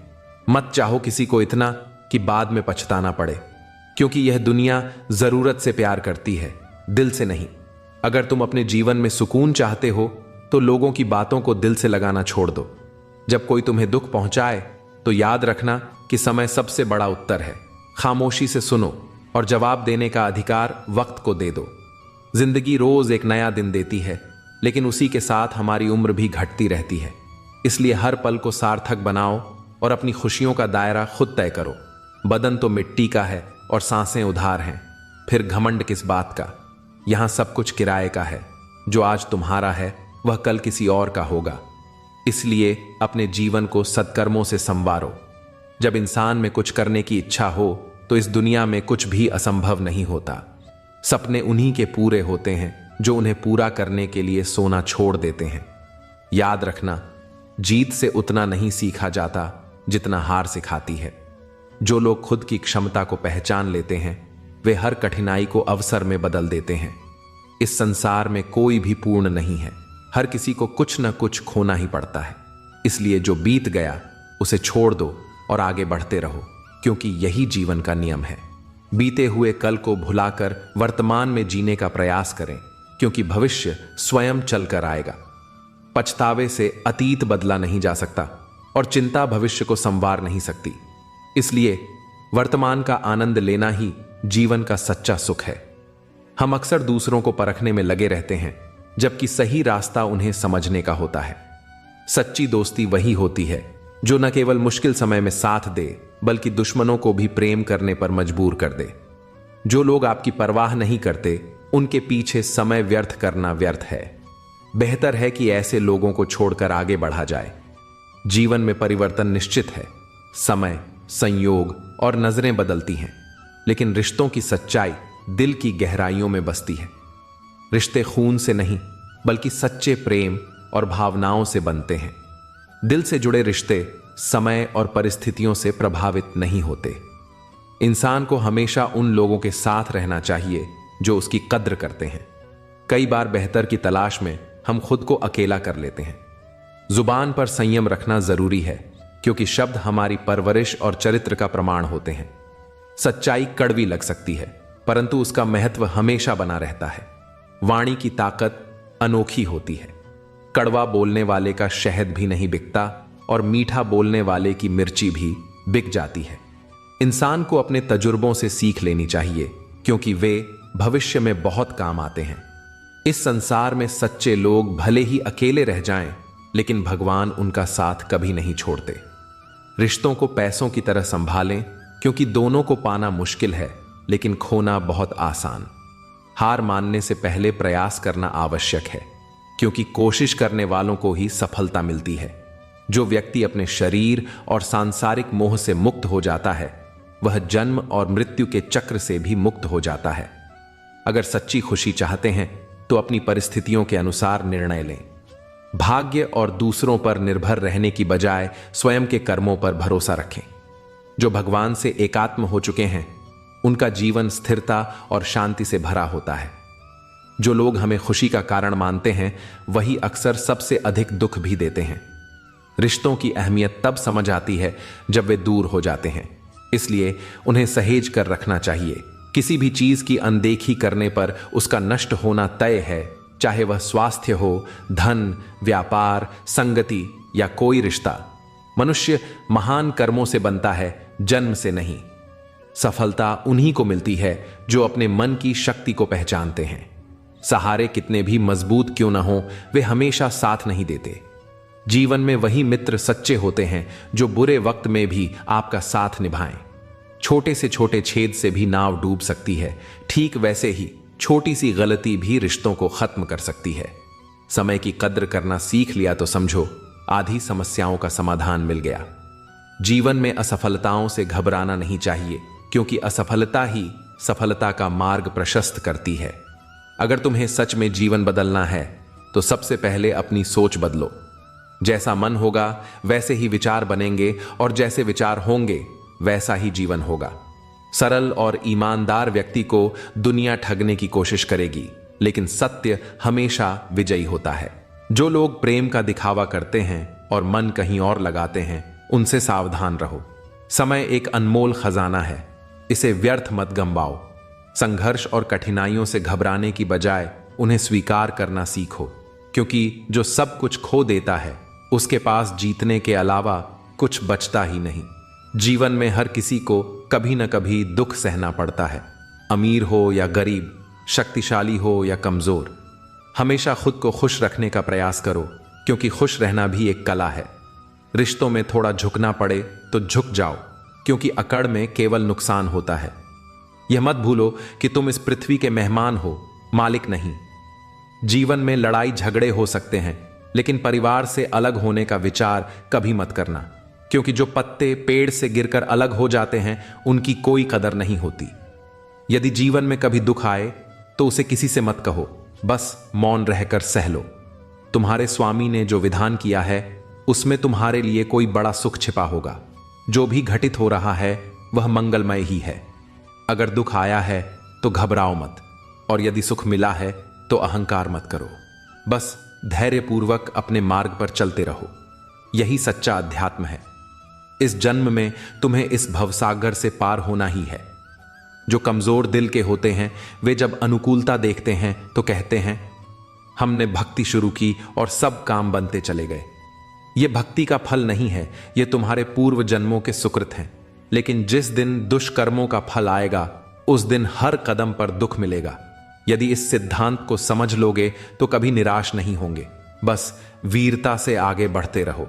मत चाहो किसी को इतना कि बाद में पछताना पड़े, क्योंकि यह दुनिया जरूरत से प्यार करती है, दिल से नहीं। अगर तुम अपने जीवन में सुकून चाहते हो तो लोगों की बातों को दिल से लगाना छोड़ दो। जब कोई तुम्हें दुख पहुंचाए तो याद रखना कि समय सबसे बड़ा उत्तर है। खामोशी से सुनो और जवाब देने का अधिकार वक्त को दे दो। जिंदगी रोज एक नया दिन देती है, लेकिन उसी के साथ हमारी उम्र भी घटती रहती है। इसलिए हर पल को सार्थक बनाओ और अपनी खुशियों का दायरा खुद तय करो। बदन तो मिट्टी का है और सांसें उधार हैं, फिर घमंड किस बात का। यहां सब कुछ किराए का है। जो आज तुम्हारा है वह कल किसी और का होगा। इसलिए अपने जीवन को सत्कर्मों से संवारो। जब इंसान में कुछ करने की इच्छा हो तो इस दुनिया में कुछ भी असंभव नहीं होता। सपने उन्हीं के पूरे होते हैं जो उन्हें पूरा करने के लिए सोना छोड़ देते हैं। याद रखना, जीत से उतना नहीं सीखा जाता जितना हार सिखाती है। जो लोग खुद की क्षमता को पहचान लेते हैं वे हर कठिनाई को अवसर में बदल देते हैं। इस संसार में कोई भी पूर्ण नहीं है, हर किसी को कुछ न कुछ खोना ही पड़ता है। इसलिए जो बीत गया उसे छोड़ दो और आगे बढ़ते रहो, क्योंकि यही जीवन का नियम है। बीते हुए कल को भुलाकर वर्तमान में जीने का प्रयास करें, क्योंकि भविष्य स्वयं चलकर आएगा। पछतावे से अतीत बदला नहीं जा सकता और चिंता भविष्य को संवार नहीं सकती। इसलिए वर्तमान का आनंद लेना ही जीवन का सच्चा सुख है। हम अक्सर दूसरों को परखने में लगे रहते हैं, जबकि सही रास्ता उन्हें समझने का होता है। सच्ची दोस्ती वही होती है जो न केवल मुश्किल समय में साथ दे बल्कि दुश्मनों को भी प्रेम करने पर मजबूर कर दे। जो लोग आपकी परवाह नहीं करते उनके पीछे समय व्यर्थ करना व्यर्थ है। बेहतर है कि ऐसे लोगों को छोड़कर आगे बढ़ा जाए। जीवन में परिवर्तन निश्चित है। समय, संयोग और नजरें बदलती हैं, लेकिन रिश्तों की सच्चाई दिल की गहराइयों में बसती है। रिश्ते खून से नहीं बल्कि सच्चे प्रेम और भावनाओं से बनते हैं। दिल से जुड़े रिश्ते समय और परिस्थितियों से प्रभावित नहीं होते। इंसान को हमेशा उन लोगों के साथ रहना चाहिए जो उसकी कद्र करते हैं। कई बार बेहतर की तलाश में हम खुद को अकेला कर लेते हैं। जुबान पर संयम रखना जरूरी है, क्योंकि शब्द हमारी परवरिश और चरित्र का प्रमाण होते हैं। सच्चाई कड़वी लग सकती है, परंतु उसका महत्व हमेशा बना रहता है। वाणी की ताकत अनोखी होती है। कड़वा बोलने वाले का शहद भी नहीं बिकता और मीठा बोलने वाले की मिर्ची भी बिक जाती है। इंसान को अपने तजुर्बों से सीख लेनी चाहिए, क्योंकि वे भविष्य में बहुत काम आते हैं। इस संसार में सच्चे लोग भले ही अकेले रह जाएं, लेकिन भगवान उनका साथ कभी नहीं छोड़ते। रिश्तों को पैसों की तरह संभालें, क्योंकि दोनों को पाना मुश्किल है लेकिन खोना बहुत आसान। हार मानने से पहले प्रयास करना आवश्यक है, क्योंकि कोशिश करने वालों को ही सफलता मिलती है। जो व्यक्ति अपने शरीर और सांसारिक मोह से मुक्त हो जाता है वह जन्म और मृत्यु के चक्र से भी मुक्त हो जाता है। अगर सच्ची खुशी चाहते हैं तो अपनी परिस्थितियों के अनुसार निर्णय लें। भाग्य और दूसरों पर निर्भर रहने की बजाय स्वयं के कर्मों पर भरोसा रखें। जो भगवान से एकात्म हो चुके हैं उनका जीवन स्थिरता और शांति से भरा होता है। जो लोग हमें खुशी का कारण मानते हैं वही अक्सर सबसे अधिक दुख भी देते हैं। रिश्तों की अहमियत तब समझ आती है जब वे दूर हो जाते हैं, इसलिए उन्हें सहेज कर रखना चाहिए। किसी भी चीज की अनदेखी करने पर उसका नष्ट होना तय है, चाहे वह स्वास्थ्य हो, धन, व्यापार, संगति या कोई रिश्ता। मनुष्य महान कर्मों से बनता है, जन्म से नहीं। सफलता उन्हीं को मिलती है जो अपने मन की शक्ति को पहचानते हैं। सहारे कितने भी मजबूत क्यों ना हो, वे हमेशा साथ नहीं देते। जीवन में वही मित्र सच्चे होते हैं जो बुरे वक्त में भी आपका साथ निभाएं। छोटे से छोटे छेद से भी नाव डूब सकती है, ठीक वैसे ही छोटी सी गलती भी रिश्तों को खत्म कर सकती है। समय की कद्र करना सीख लिया तो समझो आधी समस्याओं का समाधान मिल गया। जीवन में असफलताओं से घबराना नहीं चाहिए, क्योंकि असफलता ही सफलता का मार्ग प्रशस्त करती है। अगर तुम्हें सच में जीवन बदलना है तो सबसे पहले अपनी सोच बदलो। जैसा मन होगा वैसे ही विचार बनेंगे, और जैसे विचार होंगे वैसा ही जीवन होगा। सरल और ईमानदार व्यक्ति को दुनिया ठगने की कोशिश करेगी, लेकिन सत्य हमेशा विजयी होता है। जो लोग प्रेम का दिखावा करते हैं और मन कहीं और लगाते हैं, उनसे सावधान रहो। समय एक अनमोल खजाना है, इसे व्यर्थ मत गंवाओ। संघर्ष और कठिनाइयों से घबराने की बजाय उन्हें स्वीकार करना सीखो, क्योंकि जो सब कुछ खो देता है उसके पास जीतने के अलावा कुछ बचता ही नहीं। जीवन में हर किसी को कभी न कभी दुख सहना पड़ता है, अमीर हो या गरीब, शक्तिशाली हो या कमजोर। हमेशा खुद को खुश रखने का प्रयास करो, क्योंकि खुश रहना भी एक कला है। रिश्तों में थोड़ा झुकना पड़े तो झुक जाओ, क्योंकि अकड़ में केवल नुकसान होता है। यह मत भूलो कि तुम इस पृथ्वी के मेहमान हो, मालिक नहीं। जीवन में लड़ाई झगड़े हो सकते हैं, लेकिन परिवार से अलग होने का विचार कभी मत करना, क्योंकि जो पत्ते पेड़ से गिरकर अलग हो जाते हैं उनकी कोई कदर नहीं होती। यदि जीवन में कभी दुख आए तो उसे किसी से मत कहो, बस मौन रहकर सह लो। तुम्हारे स्वामी ने जो विधान किया है उसमें तुम्हारे लिए कोई बड़ा सुख छिपा होगा। जो भी घटित हो रहा है वह मंगलमय ही है। अगर दुख आया है तो घबराओ मत, और यदि सुख मिला है तो अहंकार मत करो। बस धैर्यपूर्वक अपने मार्ग पर चलते रहो। यही सच्चा अध्यात्म है। इस जन्म में तुम्हें इस भवसागर से पार होना ही है। जो कमजोर दिल के होते हैं वे जब अनुकूलता देखते हैं तो कहते हैं, हमने भक्ति शुरू की और सब काम बनते चले गए। यह भक्ति का फल नहीं है, यह तुम्हारे पूर्व जन्मों के सुकृत हैं। लेकिन जिस दिन दुष्कर्मों का फल आएगा उस दिन हर कदम पर दुख मिलेगा। यदि इस सिद्धांत को समझ लोगे तो कभी निराश नहीं होंगे। बस वीरता से आगे बढ़ते रहो।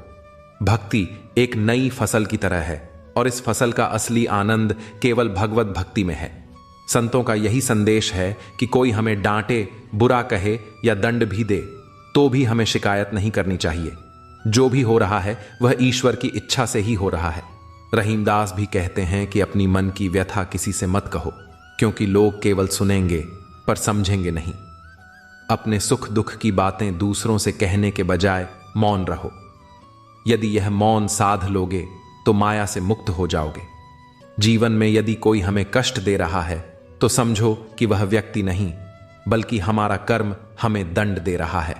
भक्ति एक नई फसल की तरह है, और इस फसल का असली आनंद केवल भगवत भक्ति में है। संतों का यही संदेश है कि कोई हमें डांटे, बुरा कहे या दंड भी दे तो भी हमें शिकायत नहीं करनी चाहिए। जो भी हो रहा है वह ईश्वर की इच्छा से ही हो रहा है। रहीमदास भी कहते हैं कि अपनी मन की व्यथा किसी से मत कहो, क्योंकि लोग केवल सुनेंगे पर समझेंगे नहीं। अपने सुख दुख की बातें दूसरों से कहने के बजाय मौन रहो। यदि यह मौन साध लोगे तो माया से मुक्त हो जाओगे। जीवन में यदि कोई हमें कष्ट दे रहा है तो समझो कि वह व्यक्ति नहीं, बल्कि हमारा कर्म हमें दंड दे रहा है।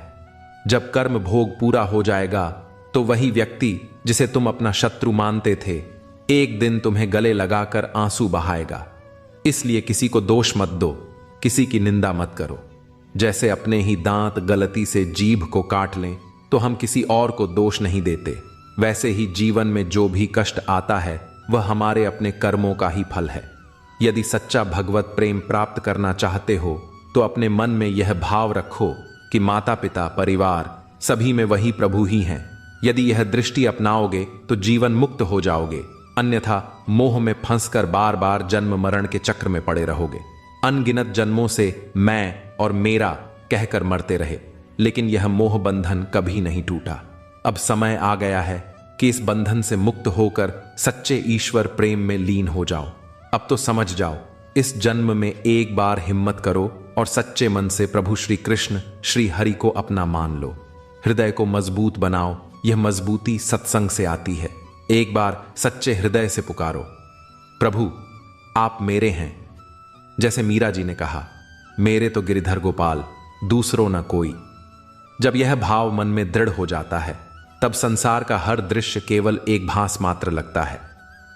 जब कर्म भोग पूरा हो जाएगा तो वही व्यक्ति जिसे तुम अपना शत्रु मानते थे एक दिन तुम्हें गले लगाकर आंसू बहाएगा। इसलिए किसी को दोष मत दो, किसी की निंदा मत करो। जैसे अपने ही दांत गलती से जीभ को काट लें तो हम किसी और को दोष नहीं देते, वैसे ही जीवन में जो भी कष्ट आता है वह हमारे अपने कर्मों का ही फल है। यदि सच्चा भगवत प्रेम प्राप्त करना चाहते हो तो अपने मन में यह भाव रखो कि माता पिता परिवार सभी में वही प्रभु ही हैं। यदि यह दृष्टि अपनाओगे तो जीवन मुक्त हो जाओगे, अन्यथा मोह में फंसकर बार बार जन्म मरण के चक्र में पड़े रहोगे। अनगिनत जन्मों से मैं और मेरा कहकर मरते रहे, लेकिन यह मोह बंधन कभी नहीं टूटा। अब समय आ गया है कि इस बंधन से मुक्त होकर सच्चे ईश्वर प्रेम में लीन हो जाओ। अब तो समझ जाओ, इस जन्म में एक बार हिम्मत करो और सच्चे मन से प्रभु श्री कृष्ण श्री हरि को अपना मान लो। हृदय को मजबूत बनाओ, यह मजबूती सत्संग से आती है। एक बार सच्चे हृदय से पुकारो, प्रभु आप मेरे हैं। जैसे मीरा जी ने कहा, मेरे तो गिरिधर गोपाल, दूसरों न कोई। जब यह भाव मन में दृढ़ हो जाता है तब संसार का हर दृश्य केवल एक भास मात्र लगता है।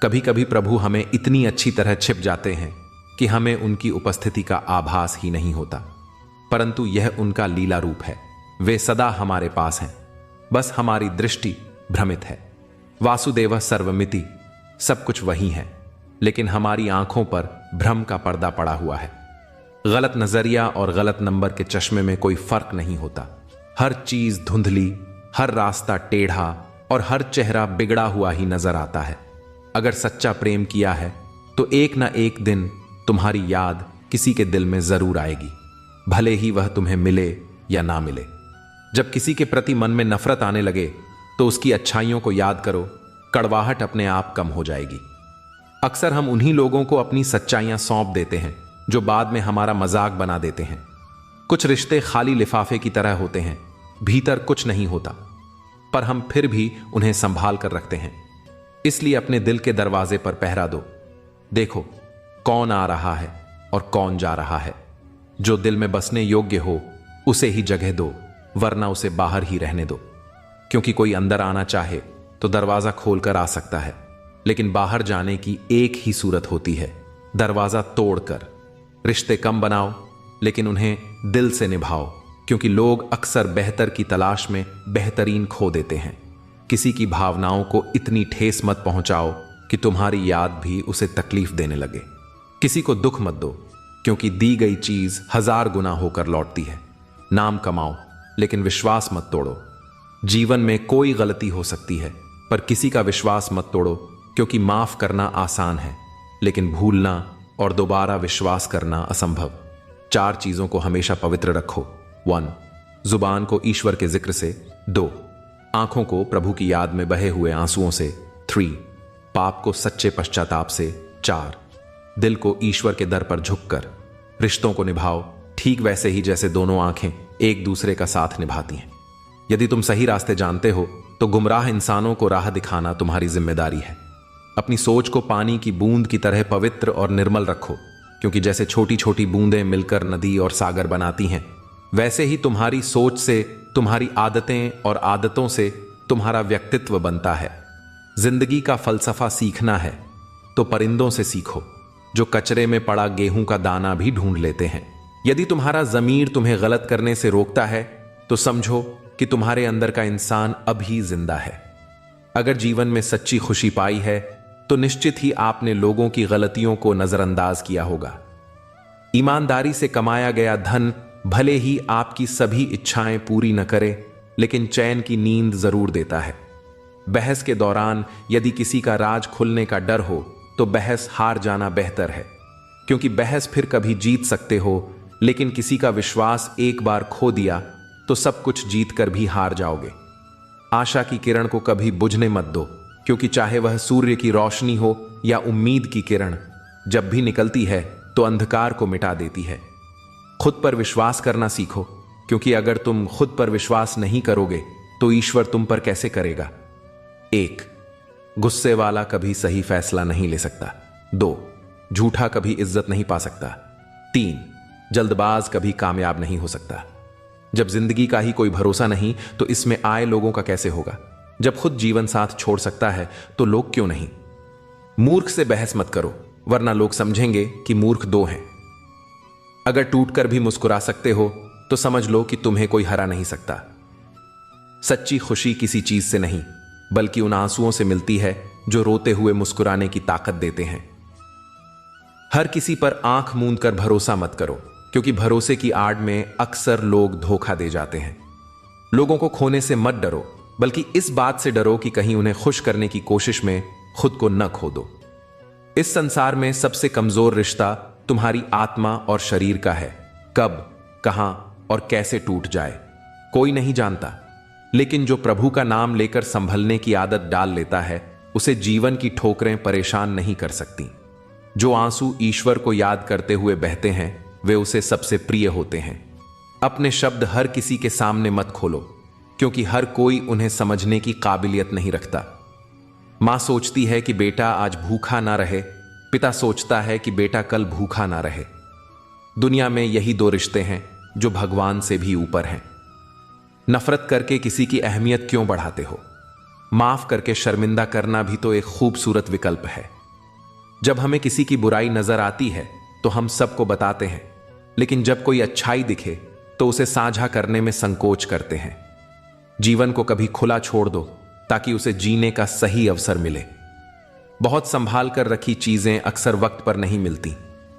कभी कभी प्रभु हमें इतनी अच्छी तरह छिप जाते हैं कि हमें उनकी उपस्थिति का आभास ही नहीं होता, परंतु यह उनका लीला रूप है। वे सदा हमारे पास हैं, बस हमारी दृष्टि भ्रमित है। वासुदेव सर्वमिति, सब कुछ वही है, लेकिन हमारी आंखों पर भ्रम का पर्दा पड़ा हुआ है। गलत नजरिया और गलत नंबर के चश्मे में कोई फर्क नहीं होता। हर चीज धुंधली, हर रास्ता टेढ़ा और हर चेहरा बिगड़ा हुआ ही नजर आता है। अगर सच्चा प्रेम किया है तो एक ना एक दिन तुम्हारी याद किसी के दिल में जरूर आएगी। भले ही वह तुम्हें मिले या ना मिले। जब किसी के प्रति मन में नफरत आने लगे तो उसकी अच्छाइयों को याद करो, कड़वाहट अपने आप कम हो जाएगी। अक्सर हम उन्हीं लोगों को अपनी सच्चाइयां सौंप देते हैं जो बाद में हमारा मजाक बना देते हैं। कुछ रिश्ते खाली लिफाफे की तरह होते हैं, भीतर कुछ नहीं होता, पर हम फिर भी उन्हें संभाल कर रखते हैं। इसलिए अपने दिल के दरवाजे पर पहरा दो। देखो कौन आ रहा है और कौन जा रहा है। जो दिल में बसने योग्य हो उसे ही जगह दो, वरना उसे बाहर ही रहने दो। क्योंकि कोई अंदर आना चाहे तो दरवाजा खोलकर आ सकता है, लेकिन बाहर जाने की एक ही सूरत होती है, दरवाजा तोड़कर। रिश्ते कम बनाओ लेकिन उन्हें दिल से निभाओ, क्योंकि लोग अक्सर बेहतर की तलाश में बेहतरीन खो देते हैं। किसी की भावनाओं को इतनी ठेस मत पहुंचाओ कि तुम्हारी याद भी उसे तकलीफ देने लगे। किसी को दुख मत दो, क्योंकि दी गई चीज 1000 गुना होकर लौटती है। नाम कमाओ लेकिन विश्वास मत तोड़ो। जीवन में कोई गलती हो सकती है, पर किसी का विश्वास मत तोड़ो, क्योंकि माफ करना आसान है लेकिन भूलना और दोबारा विश्वास करना असंभव। 4 चीजों को हमेशा पवित्र रखो। 1. जुबान को ईश्वर के जिक्र से। 2. आंखों को प्रभु की याद में बहे हुए आंसुओं से। 3. पाप को सच्चे पश्चाताप से। 4. दिल को ईश्वर के दर पर झुककर। रिश्तों को निभाओ ठीक वैसे ही जैसे दोनों आंखें एक दूसरे का साथ निभाती हैं। यदि तुम सही रास्ते जानते हो तो गुमराह इंसानों को राह दिखाना तुम्हारी जिम्मेदारी है। अपनी सोच को पानी की बूंद की तरह पवित्र और निर्मल रखो, क्योंकि जैसे छोटी छोटी बूंदें मिलकर नदी और सागर बनाती हैं, वैसे ही तुम्हारी सोच से तुम्हारी आदतें और आदतों से तुम्हारा व्यक्तित्व बनता है। जिंदगी का फलसफा सीखना है तो परिंदों से सीखो, जो कचरे में पड़ा गेहूं का दाना भी ढूंढ लेते हैं। यदि तुम्हारा ज़मीर तुम्हें गलत करने से रोकता है तो समझो कि तुम्हारे अंदर का इंसान अभी जिंदा है। अगर जीवन में सच्ची खुशी पाई है तो निश्चित ही आपने लोगों की गलतियों को नजरअंदाज किया होगा। ईमानदारी से कमाया गया धन भले ही आपकी सभी इच्छाएं पूरी न करे, लेकिन चैन की नींद जरूर देता है। बहस के दौरान यदि किसी का राज खुलने का डर हो तो बहस हार जाना बेहतर है, क्योंकि बहस फिर कभी जीत सकते हो, लेकिन किसी का विश्वास एक बार खो दिया तो सब कुछ जीत कर भी हार जाओगे। आशा की किरण को कभी बुझने मत दो, क्योंकि चाहे वह सूर्य की रोशनी हो या उम्मीद की किरण, जब भी निकलती है तो अंधकार को मिटा देती है। खुद पर विश्वास करना सीखो, क्योंकि अगर तुम खुद पर विश्वास नहीं करोगे तो ईश्वर तुम पर कैसे करेगा। 1. गुस्से वाला कभी सही फैसला नहीं ले सकता। 2. झूठा कभी इज्जत नहीं पा सकता। 3. जल्दबाज कभी कामयाब नहीं हो सकता। जब जिंदगी का ही कोई भरोसा नहीं तो इसमें आए लोगों का कैसे होगा। जब खुद जीवन साथ छोड़ सकता है तो लोग क्यों नहीं। मूर्ख से बहस मत करो, वरना लोग समझेंगे कि मूर्ख 2 हैं। अगर टूटकर भी मुस्कुरा सकते हो तो समझ लो कि तुम्हें कोई हरा नहीं सकता। सच्ची खुशी किसी चीज से नहीं, बल्कि उन आंसुओं से मिलती है जो रोते हुए मुस्कुराने की ताकत देते हैं। हर किसी पर आंख मूंद कर भरोसा मत करो, क्योंकि भरोसे की आड़ में अक्सर लोग धोखा दे जाते हैं। लोगों को खोने से मत डरो, बल्कि इस बात से डरो कि कहीं उन्हें खुश करने की कोशिश में खुद को न खो दो। इस संसार में सबसे कमजोर रिश्ता तुम्हारी आत्मा और शरीर का है। कब, कहां और कैसे टूट जाए कोई नहीं जानता, लेकिन जो प्रभु का नाम लेकर संभलने की आदत डाल लेता है उसे जीवन की ठोकरें परेशान नहीं कर सकती। जो आंसू ईश्वर को याद करते हुए बहते हैं वे उसे सबसे प्रिय होते हैं। अपने शब्द हर किसी के सामने मत खोलो, क्योंकि हर कोई उन्हें समझने की काबिलियत नहीं रखता। मां सोचती है कि बेटा आज भूखा ना रहे, पिता सोचता है कि बेटा कल भूखा ना रहे। दुनिया में यही 2 रिश्ते हैं जो भगवान से भी ऊपर हैं। नफरत करके किसी की अहमियत क्यों बढ़ाते हो। माफ करके शर्मिंदा करना भी तो एक खूबसूरत विकल्प है। जब हमें किसी की बुराई नजर आती है तो हम सबको बताते हैं, लेकिन जब कोई अच्छाई दिखे तो उसे साझा करने में संकोच करते हैं। जीवन को कभी खुला छोड़ दो ताकि उसे जीने का सही अवसर मिले। बहुत संभाल कर रखी चीजें अक्सर वक्त पर नहीं मिलती।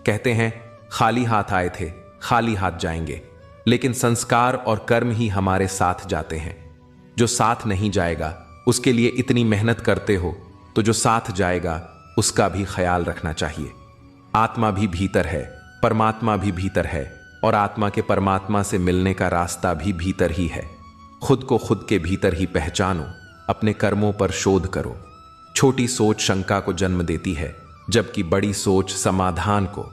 कहते हैं खाली हाथ आए थे खाली हाथ जाएंगे, लेकिन संस्कार और कर्म ही हमारे साथ जाते हैं। जो साथ नहीं जाएगा उसके लिए इतनी मेहनत करते हो, तो जो साथ जाएगा उसका भी ख्याल रखना चाहिए। आत्मा भी भीतर है, परमात्मा भी भीतर है, और आत्मा के परमात्मा से मिलने का रास्ता भी भीतर ही है। खुद को खुद के भीतर ही पहचानो, अपने कर्मों पर शोध करो। छोटी सोच शंका को जन्म देती है, जबकि बड़ी सोच समाधान को।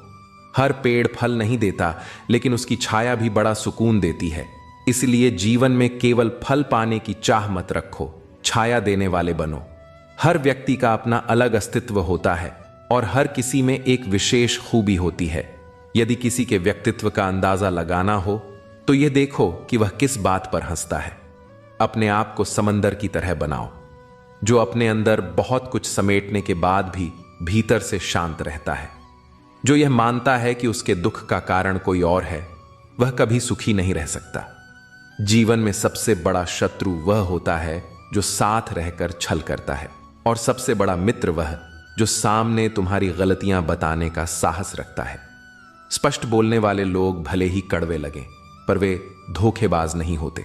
हर पेड़ फल नहीं देता, लेकिन उसकी छाया भी बड़ा सुकून देती है। इसलिए जीवन में केवल फल पाने की चाह मत रखो, छाया देने वाले बनो। हर व्यक्ति का अपना अलग अस्तित्व होता है और हर किसी में एक विशेष खूबी होती है। यदि किसी के व्यक्तित्व का अंदाजा लगाना हो तो यह देखो कि वह किस बात पर हंसता है। अपने आप को समंदर की तरह बनाओ, जो अपने अंदर बहुत कुछ समेटने के बाद भी भीतर से शांत रहता है। जो यह मानता है कि उसके दुख का कारण कोई और है, वह कभी सुखी नहीं रह सकता। जीवन में सबसे बड़ा शत्रु वह होता है जो साथ रहकर छल करता है, और सबसे बड़ा मित्र वह जो सामने तुम्हारी गलतियां बताने का साहस रखता है। स्पष्ट बोलने वाले लोग भले ही कड़वे लगें, पर वे धोखेबाज नहीं होते।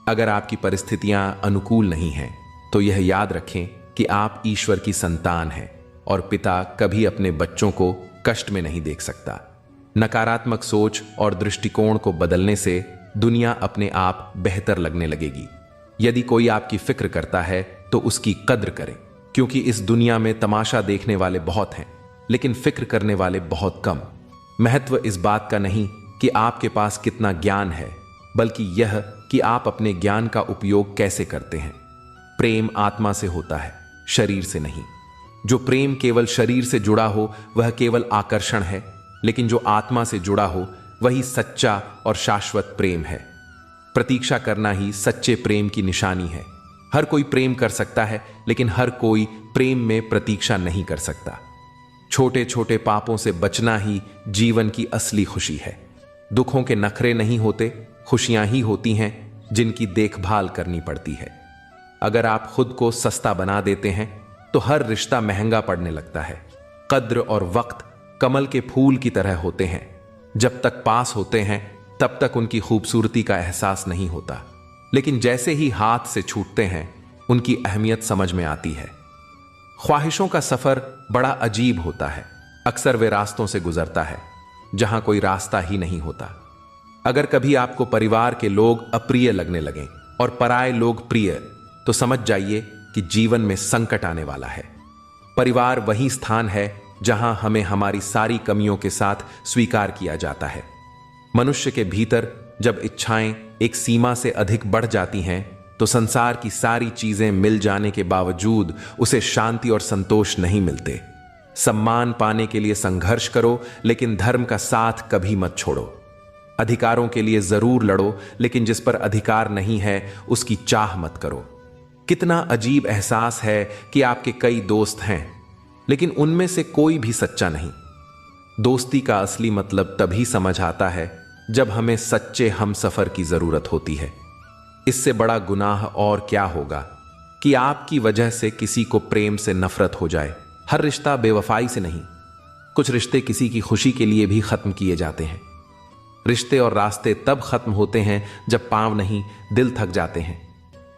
अगर आपकी परिस्थितियां अनुकूल नहीं हैं, तो यह याद रखें कि आप ईश्वर की संतान हैं और पिता कभी अपने बच्चों को कष्ट में नहीं देख सकता। नकारात्मक सोच और दृष्टिकोण को बदलने से दुनिया अपने आप बेहतर लगने लगेगी। यदि कोई आपकी फिक्र करता है तो उसकी कद्र करें, क्योंकि इस दुनिया में तमाशा देखने वाले बहुत हैं, लेकिन फिक्र करने वाले बहुत कम। महत्व इस बात का नहीं कि आपके पास कितना ज्ञान है, बल्कि यह कि आप अपने ज्ञान का उपयोग कैसे करते हैं। प्रेम आत्मा से होता है, शरीर से नहीं। जो प्रेम केवल शरीर से जुड़ा हो वह केवल आकर्षण है, लेकिन जो आत्मा से जुड़ा हो वही सच्चा और शाश्वत प्रेम है। प्रतीक्षा करना ही सच्चे प्रेम की निशानी है। हर कोई प्रेम कर सकता है, लेकिन हर कोई प्रेम में प्रतीक्षा नहीं कर सकता। छोटे छोटे पापों से बचना ही जीवन की असली खुशी है। दुखों के नखरे नहीं होते, खुशियां ही होती हैं जिनकी देखभाल करनी पड़ती है। अगर आप खुद को सस्ता बना देते हैं तो हर रिश्ता महंगा पड़ने लगता है। कद्र और वक्त कमल के फूल की तरह होते हैं, जब तक पास होते हैं तब तक उनकी खूबसूरती का एहसास नहीं होता, लेकिन जैसे ही हाथ से छूटते हैं उनकी अहमियत समझ में आती है। ख्वाहिशों का सफर बड़ा अजीब होता है। अक्सर वे रास्तों से गुजरता है जहां कोई रास्ता ही नहीं होता। अगर कभी आपको परिवार के लोग अप्रिय लगने लगें और पराये लोग प्रिय, तो समझ जाइए कि जीवन में संकट आने वाला है। परिवार वही स्थान है जहां हमें हमारी सारी कमियों के साथ स्वीकार किया जाता है। मनुष्य के भीतर जब इच्छाएं एक सीमा से अधिक बढ़ जाती हैं, तो संसार की सारी चीजें मिल जाने के बावजूद उसे शांति और संतोष नहीं मिलते। सम्मान पाने के लिए संघर्ष करो, लेकिन धर्म का साथ कभी मत छोड़ो। अधिकारों के लिए जरूर लड़ो, लेकिन जिस पर अधिकार नहीं है उसकी चाह मत करो। कितना अजीब एहसास है कि आपके कई दोस्त हैं, लेकिन उनमें से कोई भी सच्चा नहीं। दोस्ती का असली मतलब तभी समझ आता है जब हमें सच्चे हमसफर की जरूरत होती है। इससे बड़ा गुनाह और क्या होगा कि आपकी वजह से किसी को प्रेम से नफरत हो जाए। हर रिश्ता बेवफाई से नहीं, कुछ रिश्ते किसी की खुशी के लिए भी खत्म किए जाते हैं। रिश्ते और रास्ते तब खत्म होते हैं जब पांव नहीं, दिल थक जाते हैं।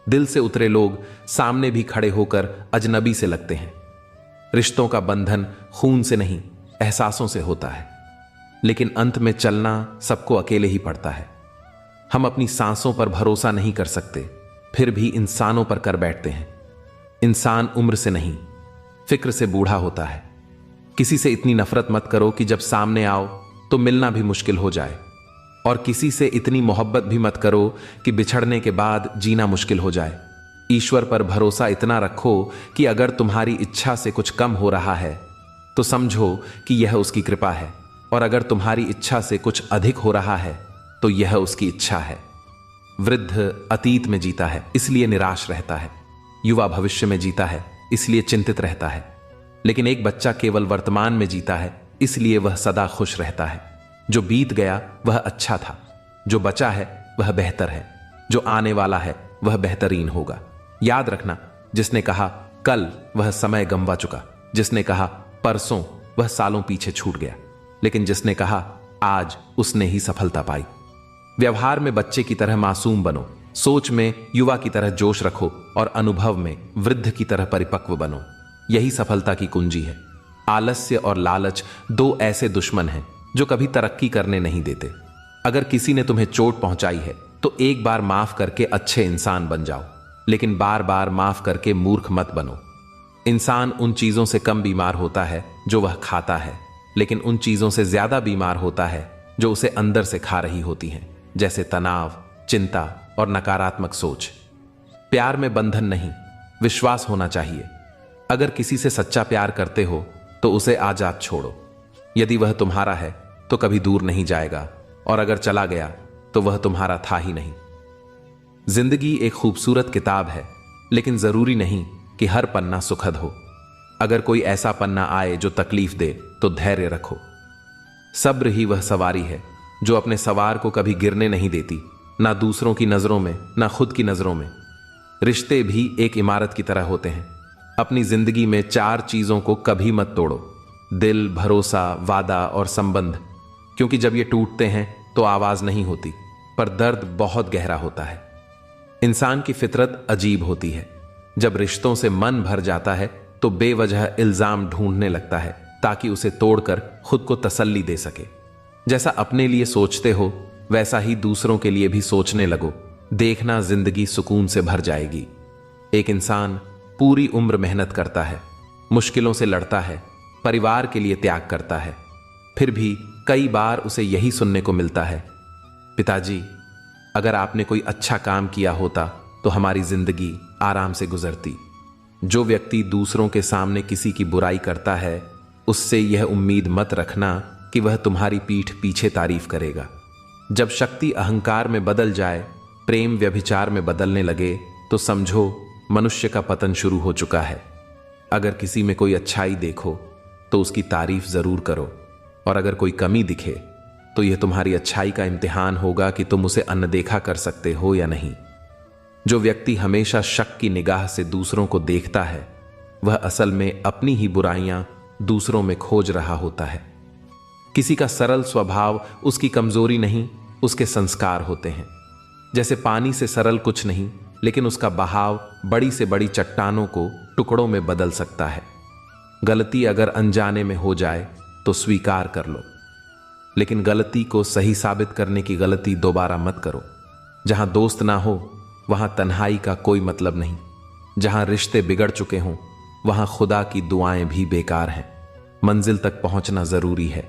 दिल से उतरे लोग सामने भी खड़े होकर अजनबी से लगते हैं। रिश्तों का बंधन खून से नहीं, एहसासों से होता है, लेकिन अंत में चलना सबको अकेले ही पड़ता है। हम अपनी सांसों पर भरोसा नहीं कर सकते, फिर भी इंसानों पर कर बैठते हैं। इंसान उम्र से नहीं, फिक्र से बूढ़ा होता है। किसी से इतनी नफरत मत करो कि जब सामने आओ तो मिलना भी मुश्किल हो जाए, और किसी से इतनी मोहब्बत भी मत करो कि बिछड़ने के बाद जीना मुश्किल हो जाए। ईश्वर पर भरोसा इतना रखो कि अगर तुम्हारी इच्छा से कुछ कम हो रहा है तो समझो कि यह उसकी कृपा है, और अगर तुम्हारी इच्छा से कुछ अधिक हो रहा है तो यह उसकी इच्छा है। वृद्ध अतीत में जीता है, इसलिए निराश रहता है। युवा भविष्य में जीता है, इसलिए चिंतित रहता है। लेकिन एक बच्चा केवल वर्तमान में जीता है, इसलिए वह सदा खुश रहता है। जो बीत गया वह अच्छा था, जो बचा है वह बेहतर है, जो आने वाला है वह बेहतरीन होगा। याद रखना, जिसने कहा कल वह समय गंवा चुका, जिसने कहा परसों वह सालों पीछे छूट गया, लेकिन जिसने कहा आज उसने ही सफलता पाई। व्यवहार में बच्चे की तरह मासूम बनो, सोच में युवा की तरह जोश रखो, और अनुभव में वृद्ध की तरह परिपक्व बनो। यही सफलता की कुंजी है। आलस्य और लालच दो ऐसे दुश्मन हैं जो कभी तरक्की करने नहीं देते। अगर किसी ने तुम्हें चोट पहुंचाई है तो एक बार माफ करके अच्छे इंसान बन जाओ, लेकिन बार बार माफ करके मूर्ख मत बनो। इंसान उन चीजों से कम बीमार होता है जो वह खाता है, लेकिन उन चीजों से ज्यादा बीमार होता है जो उसे अंदर से खा रही होती हैं, जैसे तनाव, चिंता और नकारात्मक सोच। प्यार में बंधन नहीं, विश्वास होना चाहिए। अगर किसी से सच्चा प्यार करते हो तो उसे आजाद छोड़ो। यदि वह तुम्हारा है तो कभी दूर नहीं जाएगा, और अगर चला गया तो वह तुम्हारा था ही नहीं। जिंदगी एक खूबसूरत किताब है, लेकिन जरूरी नहीं कि हर पन्ना सुखद हो। अगर कोई ऐसा पन्ना आए जो तकलीफ दे तो धैर्य रखो। सब्र ही वह सवारी है जो अपने सवार को कभी गिरने नहीं देती, ना दूसरों की नजरों में ना खुद की नजरों में। रिश्ते भी एक इमारत की तरह होते हैं। अपनी जिंदगी में 4 चीजों को कभी मत तोड़ो: दिल, भरोसा, वादा और संबंध। क्योंकि जब ये टूटते हैं तो आवाज नहीं होती, पर दर्द बहुत गहरा होता है। इंसान की फितरत अजीब होती है। जब रिश्तों से मन भर जाता है तो बेवजह इल्जाम ढूंढने लगता है ताकि उसे तोड़कर खुद को तसल्ली दे सके। जैसा अपने लिए सोचते हो वैसा ही दूसरों के लिए भी सोचने लगो, देखना जिंदगी सुकून से भर जाएगी। एक इंसान पूरी उम्र मेहनत करता है, मुश्किलों से लड़ता है, परिवार के लिए त्याग करता है, फिर भी कई बार उसे यही सुनने को मिलता है: पिताजी, अगर आपने कोई अच्छा काम किया होता तो हमारी जिंदगी आराम से गुजरती। जो व्यक्ति दूसरों के सामने किसी की बुराई करता है, उससे यह उम्मीद मत रखना कि वह तुम्हारी पीठ पीछे तारीफ करेगा। जब शक्ति अहंकार में बदल जाए, प्रेम व्यभिचार में बदलने लगे, तो समझो मनुष्य का पतन शुरू हो चुका है। अगर किसी में कोई अच्छाई देखो तो उसकी तारीफ जरूर करो, और अगर कोई कमी दिखे तो यह तुम्हारी अच्छाई का इम्तिहान होगा कि तुम उसे अनदेखा कर सकते हो या नहीं। जो व्यक्ति हमेशा शक की निगाह से दूसरों को देखता है, वह असल में अपनी ही बुराइयां दूसरों में खोज रहा होता है। किसी का सरल स्वभाव उसकी कमजोरी नहीं, उसके संस्कार होते हैं। जैसे पानी से सरल कुछ नहीं, लेकिन उसका बहाव बड़ी से बड़ी चट्टानों को टुकड़ों में बदल सकता है। गलती अगर अनजाने में हो जाए तो स्वीकार कर लो, लेकिन गलती को सही साबित करने की गलती दोबारा मत करो। जहां दोस्त ना हो वहां तन्हाई का कोई मतलब नहीं। जहां रिश्ते बिगड़ चुके हों वहां खुदा की दुआएं भी बेकार हैं। मंजिल तक पहुंचना जरूरी है,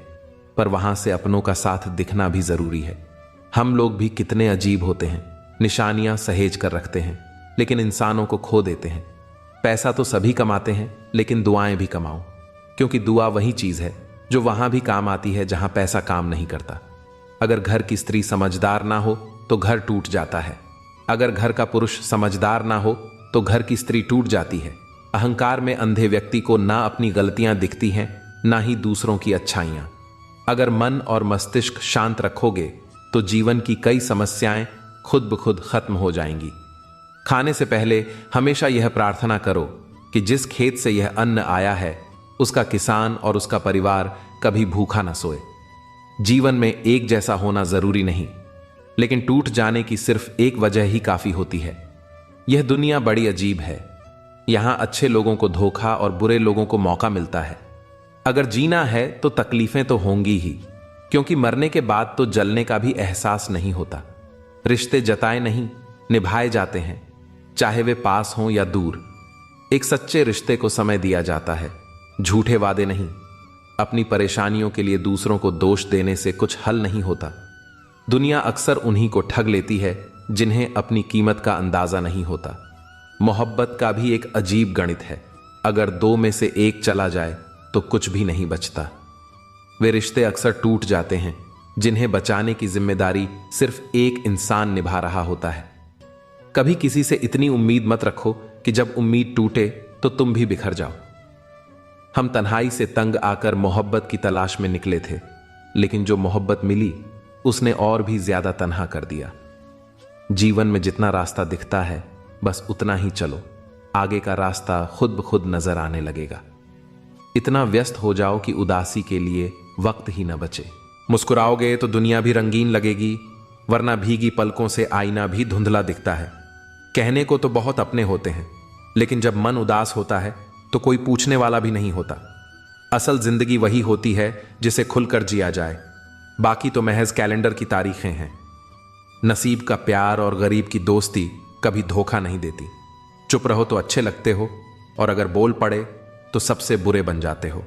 पर वहां से अपनों का साथ दिखना भी जरूरी है। हम लोग भी कितने अजीब होते हैं, निशानियां सहेज कर रखते हैं लेकिन इंसानों को खो देते हैं। पैसा तो सभी कमाते हैं, लेकिन दुआएं भी कमाओ, क्योंकि दुआ वही चीज है जो वहां भी काम आती है जहां पैसा काम नहीं करता। अगर घर की स्त्री समझदार ना हो तो घर टूट जाता है। अगर घर का पुरुष समझदार ना हो तो घर की स्त्री टूट जाती है। अहंकार में अंधे व्यक्ति को ना अपनी गलतियां दिखती हैं, ना ही दूसरों की अच्छाइयां। अगर मन और मस्तिष्क शांत रखोगे तो जीवन की कई समस्याएं खुद ब खुद खत्म हो जाएंगी। खाने से पहले हमेशा यह प्रार्थना करो कि जिस खेत से यह अन्न आया है, उसका किसान और उसका परिवार कभी भूखा न सोए। जीवन में एक जैसा होना जरूरी नहीं, लेकिन टूट जाने की सिर्फ एक वजह ही काफी होती है। यह दुनिया बड़ी अजीब है। यहां अच्छे लोगों को धोखा और बुरे लोगों को मौका मिलता है। अगर जीना है तो तकलीफें तो होंगी ही, क्योंकि मरने के बाद तो जलने का भी एहसास नहीं होता। रिश्ते जताए नहीं, निभाए जाते हैं, चाहे वे पास हों या दूर। एक सच्चे रिश्ते को समय दिया जाता है, झूठे वादे नहीं। अपनी परेशानियों के लिए दूसरों को दोष देने से कुछ हल नहीं होता। दुनिया अक्सर उन्हीं को ठग लेती है जिन्हें अपनी कीमत का अंदाजा नहीं होता। मोहब्बत का भी एक अजीब गणित है। अगर 2 में से 1 चला जाए तो कुछ भी नहीं बचता। वे रिश्ते अक्सर टूट जाते हैं जिन्हें बचाने की जिम्मेदारी सिर्फ एक इंसान निभा रहा होता है। कभी किसी से इतनी उम्मीद मत रखो कि जब उम्मीद टूटे तो तुम भी बिखर जाओ। हम तन्हाई से तंग आकर मोहब्बत की तलाश में निकले थे, लेकिन जो मोहब्बत मिली उसने और भी ज्यादा तन्हा कर दिया। जीवन में जितना रास्ता दिखता है बस उतना ही चलो, आगे का रास्ता खुद ब खुद नजर आने लगेगा। इतना व्यस्त हो जाओ कि उदासी के लिए वक्त ही न बचे। मुस्कुराओगे तो दुनिया भी रंगीन लगेगी, वरना भीगी पलकों से आईना भी धुंधला दिखता है। कहने को तो बहुत अपने होते हैं, लेकिन जब मन उदास होता है तो कोई पूछने वाला भी नहीं होता। असल जिंदगी वही होती है जिसे खुलकर जिया जाए, बाकी तो महज कैलेंडर की तारीखें हैं। नसीब का प्यार और गरीब की दोस्ती कभी धोखा नहीं देती। चुप रहो तो अच्छे लगते हो, और अगर बोल पड़े तो सबसे बुरे बन जाते हो।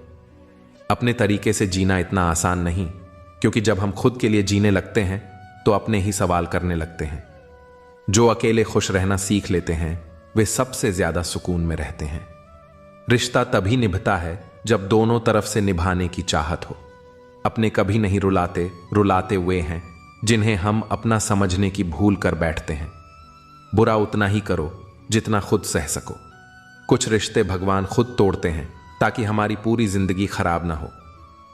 अपने तरीके से जीना इतना आसान नहीं, क्योंकि जब हम खुद के लिए जीने लगते हैं तो अपने ही सवाल करने लगते हैं। जो अकेले खुश रहना सीख लेते हैं वे सबसे ज्यादा सुकून में रहते हैं। रिश्ता तभी निभता है जब दोनों तरफ से निभाने की चाहत हो। अपने कभी नहीं रुलाते, रुलाते वे हैं जिन्हें हम अपना समझने की भूल कर बैठते हैं। बुरा उतना ही करो जितना खुद सह सको। कुछ रिश्ते भगवान खुद तोड़ते हैं ताकि हमारी पूरी जिंदगी खराब ना हो।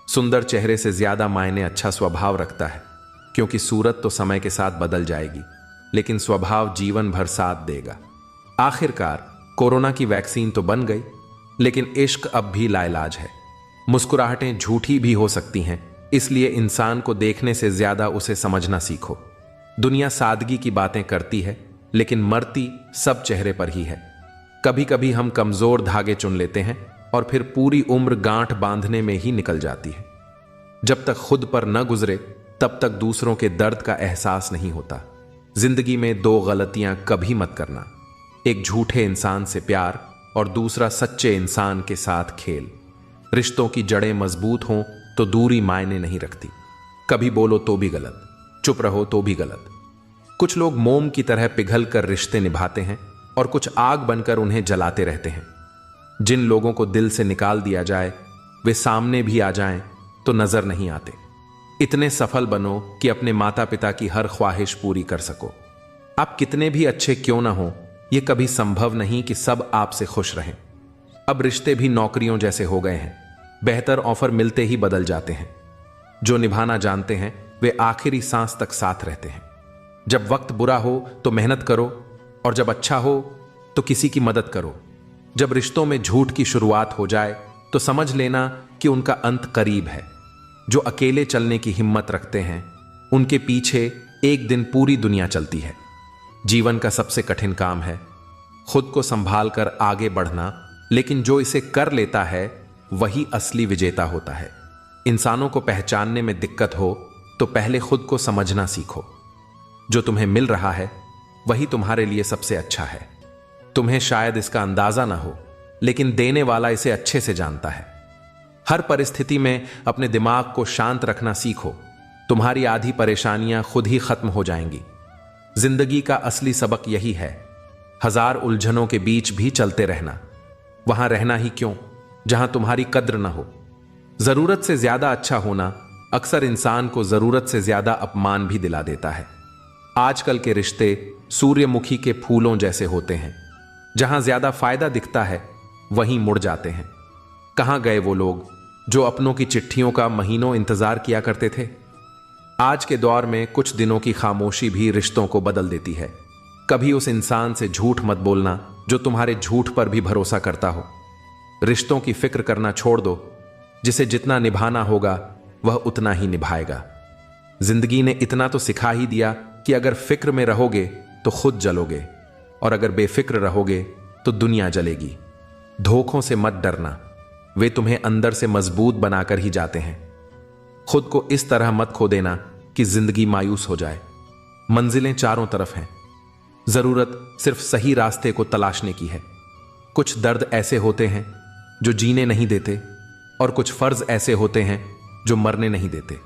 सुंदर चेहरे से ज्यादा मायने अच्छा स्वभाव रखता है, क्योंकि सूरत तो समय के साथ बदल जाएगी, लेकिन स्वभाव जीवन भर साथ देगा। आखिरकार कोरोना की वैक्सीन तो बन गई, लेकिन इश्क अब भी लाइलाज है। मुस्कुराहटें झूठी भी हो सकती हैं, इसलिए इंसान को देखने से ज्यादा उसे समझना सीखो। दुनिया सादगी की बातें करती है, लेकिन मरती सब चेहरे पर ही है। कभी कभी हम कमजोर धागे चुन लेते हैं और फिर पूरी उम्र गांठ बांधने में ही निकल जाती है। जब तक खुद पर न गुजरे तब तक दूसरों के दर्द का एहसास नहीं होता। जिंदगी में दो गलतियां कभी मत करना, एक झूठे इंसान से प्यार और दूसरा सच्चे इंसान के साथ खेल। रिश्तों की जड़ें मजबूत हों तो दूरी मायने नहीं रखती। कभी बोलो तो भी गलत, चुप रहो तो भी गलत। कुछ लोग मोम की तरह पिघल कर रिश्ते निभाते हैं और कुछ आग बनकर उन्हें जलाते रहते हैं। जिन लोगों को दिल से निकाल दिया जाए वे सामने भी आ जाएं तो नजर नहीं आते। इतने सफल बनो कि अपने माता पिता की हर ख्वाहिश पूरी कर सको। आप कितने भी अच्छे क्यों ना हो, यह कभी संभव नहीं कि सब आपसे खुश रहें। अब रिश्ते भी नौकरियों जैसे हो गए हैं, बेहतर ऑफर मिलते ही बदल जाते हैं। जो निभाना जानते हैं वे आखिरी सांस तक साथ रहते हैं। जब वक्त बुरा हो तो मेहनत करो, और जब अच्छा हो तो किसी की मदद करो। जब रिश्तों में झूठ की शुरुआत हो जाए तो समझ लेना कि उनका अंत करीब है। जो अकेले चलने की हिम्मत रखते हैं उनके पीछे एक दिन पूरी दुनिया चलती है। जीवन का सबसे कठिन काम है खुद को संभाल कर आगे बढ़ना, लेकिन जो इसे कर लेता है वही असली विजेता होता है। इंसानों को पहचानने में दिक्कत हो तो पहले खुद को समझना सीखो। जो तुम्हें मिल रहा है वही तुम्हारे लिए सबसे अच्छा है। तुम्हें शायद इसका अंदाजा ना हो, लेकिन देने वाला इसे अच्छे से जानता है। हर परिस्थिति में अपने दिमाग को शांत रखना सीखो। तुम्हारी आधी परेशानियां खुद ही खत्म हो जाएंगी। जिंदगी का असली सबक यही है, हजार उलझनों के बीच भी चलते रहना। वहां रहना ही क्यों जहां तुम्हारी कद्र ना हो। जरूरत से ज्यादा अच्छा होना अक्सर इंसान को जरूरत से ज्यादा अपमान भी दिला देता है। आजकल के रिश्ते सूर्यमुखी के फूलों जैसे होते हैं, जहां ज्यादा फायदा दिखता है वहीं मुड़ जाते हैं। कहां गए वो लोग जो अपनों की चिट्ठियों का महीनों इंतजार किया करते थे। आज के दौर में कुछ दिनों की खामोशी भी रिश्तों को बदल देती है। कभी उस इंसान से झूठ मत बोलना जो तुम्हारे झूठ पर भी भरोसा करता हो। रिश्तों की फिक्र करना छोड़ दो, जिसे जितना निभाना होगा वह उतना ही निभाएगा। जिंदगी ने इतना तो सिखा ही दिया कि अगर फिक्र में रहोगे तो खुद जलोगे, और अगर बेफिक्र रहोगे तो दुनिया जलेगी। धोखों से मत डरना, वे तुम्हें अंदर से मजबूत बनाकर ही जाते हैं। खुद को इस तरह मत खो देना कि जिंदगी मायूस हो जाए। मंजिलें चारों तरफ हैं, जरूरत सिर्फ सही रास्ते को तलाशने की है। कुछ दर्द ऐसे होते हैं जो जीने नहीं देते, और कुछ फर्ज ऐसे होते हैं जो मरने नहीं देते।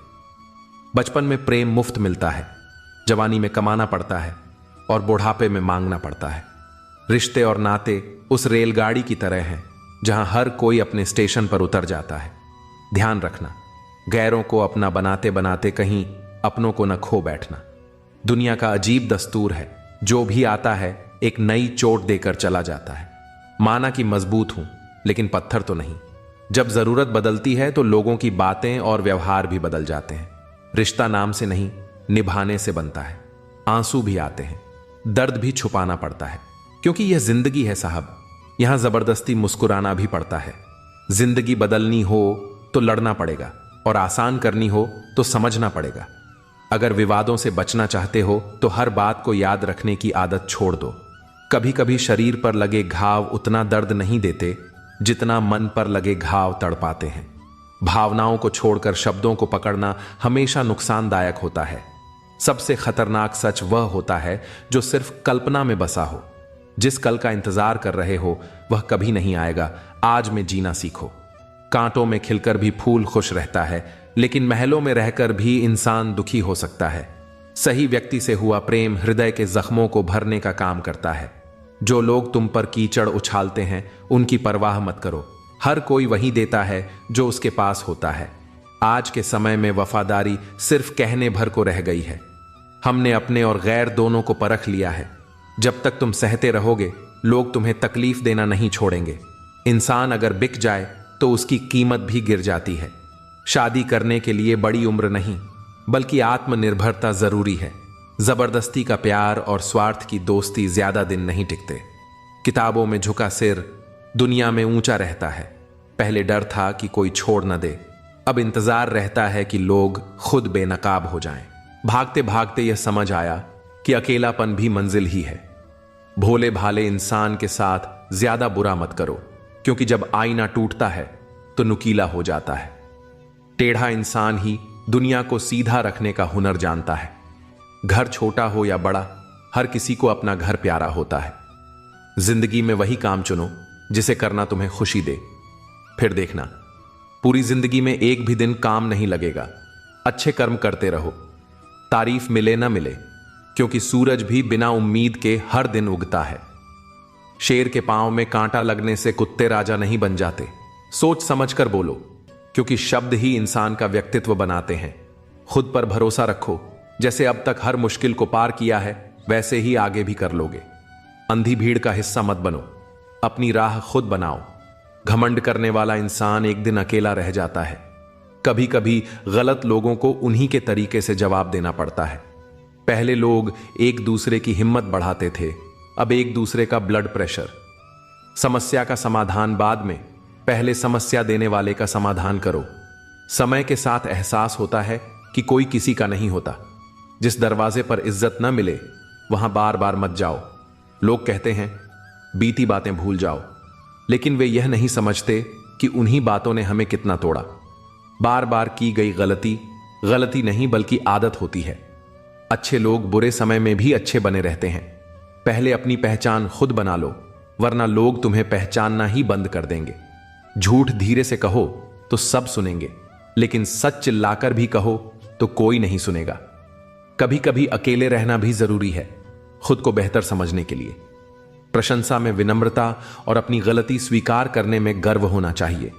बचपन में प्रेम मुफ्त मिलता है, जवानी में कमाना पड़ता है, और बुढ़ापे में मांगना पड़ता है। रिश्ते और नाते उस रेलगाड़ी की तरह हैं जहां हर कोई अपने स्टेशन पर उतर जाता है। ध्यान रखना, गैरों को अपना बनाते बनाते कहीं अपनों को न खो बैठना। दुनिया का अजीब दस्तूर है, जो भी आता है एक नई चोट देकर चला जाता है। माना कि मजबूत हूं, लेकिन पत्थर तो नहीं। जब जरूरत बदलती है तो लोगों की बातें और व्यवहार भी बदल जाते हैं। रिश्ता नाम से नहीं, निभाने से बनता है। आंसू भी आते हैं, दर्द भी छुपाना पड़ता है, क्योंकि यह जिंदगी है साहब। यहां जबरदस्ती मुस्कुराना भी पड़ता है। जिंदगी बदलनी हो तो लड़ना पड़ेगा, और आसान करनी हो तो समझना पड़ेगा। अगर विवादों से बचना चाहते हो तो हर बात को याद रखने की आदत छोड़ दो। कभी कभी शरीर पर लगे घाव उतना दर्द नहीं देते जितना मन पर लगे घाव तड़पाते हैं। भावनाओं को छोड़कर शब्दों को पकड़ना हमेशा नुकसानदायक होता है। सबसे खतरनाक सच वह होता है जो सिर्फ कल्पना में बसा हो। जिस कल का इंतजार कर रहे हो वह कभी नहीं आएगा। आज में जीना सीखो। कांटों में खिलकर भी फूल खुश रहता है, लेकिन महलों में रहकर भी इंसान दुखी हो सकता है। सही व्यक्ति से हुआ प्रेम हृदय के जख्मों को भरने का काम करता है। जो लोग तुम पर कीचड़ उछालते हैं उनकी परवाह मत करो। हर कोई वही देता है जो उसके पास होता है। आज के समय में वफादारी सिर्फ कहने भर को रह गई है। हमने अपने और गैर दोनों को परख लिया है। जब तक तुम सहते रहोगे लोग तुम्हें तकलीफ देना नहीं छोड़ेंगे। इंसान अगर बिक जाए तो उसकी कीमत भी गिर जाती है। शादी करने के लिए बड़ी उम्र नहीं बल्कि आत्मनिर्भरता जरूरी है। जबरदस्ती का प्यार और स्वार्थ की दोस्ती ज्यादा दिन नहीं टिकते। किताबों में झुका सिर दुनिया में ऊंचा रहता है। पहले डर था कि कोई छोड़ न दे, अब इंतजार रहता है कि लोग खुद बेनकाब हो जाएं। भागते भागते यह समझ आया कि अकेलापन भी मंजिल ही है। भोले भाले इंसान के साथ ज्यादा बुरा मत करो, क्योंकि जब आईना टूटता है तो नुकीला हो जाता है। टेढ़ा इंसान ही दुनिया को सीधा रखने का हुनर जानता है। घर छोटा हो या बड़ा, हर किसी को अपना घर प्यारा होता है। जिंदगी में वही काम चुनो जिसे करना तुम्हें खुशी दे। फिर देखना, पूरी जिंदगी में एक भी दिन काम नहीं लगेगा। अच्छे कर्म करते रहो, तारीफ मिले ना मिले, क्योंकि सूरज भी बिना उम्मीद के हर दिन उगता है। शेर के पांव में कांटा लगने से कुत्ते राजा नहीं बन जाते। सोच समझकर बोलो, क्योंकि शब्द ही इंसान का व्यक्तित्व बनाते हैं। खुद पर भरोसा रखो। जैसे अब तक हर मुश्किल को पार किया है वैसे ही आगे भी कर लोगे। अंधी भीड़ का हिस्सा मत बनो, अपनी राह खुद बनाओ। घमंड करने वाला इंसान एक दिन अकेला रह जाता है। कभी कभी गलत लोगों को उन्हीं के तरीके से जवाब देना पड़ता है। पहले लोग एक दूसरे की हिम्मत बढ़ाते थे, अब एक दूसरे का ब्लड प्रेशर। समस्या का समाधान बाद में, पहले समस्या देने वाले का समाधान करो। समय के साथ एहसास होता है कि कोई किसी का नहीं होता। जिस दरवाजे पर इज्जत न मिले वहां बार बार मत जाओ। लोग कहते हैं बीती बातें भूल जाओ, लेकिन वे यह नहीं समझते कि उन्हीं बातों ने हमें कितना तोड़ा। बार बार की गई गलती नहीं बल्कि आदत होती है। अच्छे लोग बुरे समय में भी अच्छे बने रहते हैं। पहले अपनी पहचान खुद बना लो, वरना लोग तुम्हें पहचानना ही बंद कर देंगे। झूठ धीरे से कहो तो सब सुनेंगे, लेकिन सच चिल्लाकर भी कहो तो कोई नहीं सुनेगा। कभी कभी अकेले रहना भी जरूरी है, खुद को बेहतर समझने के लिए। प्रशंसा में विनम्रता और अपनी गलती स्वीकार करने में गर्व होना चाहिए।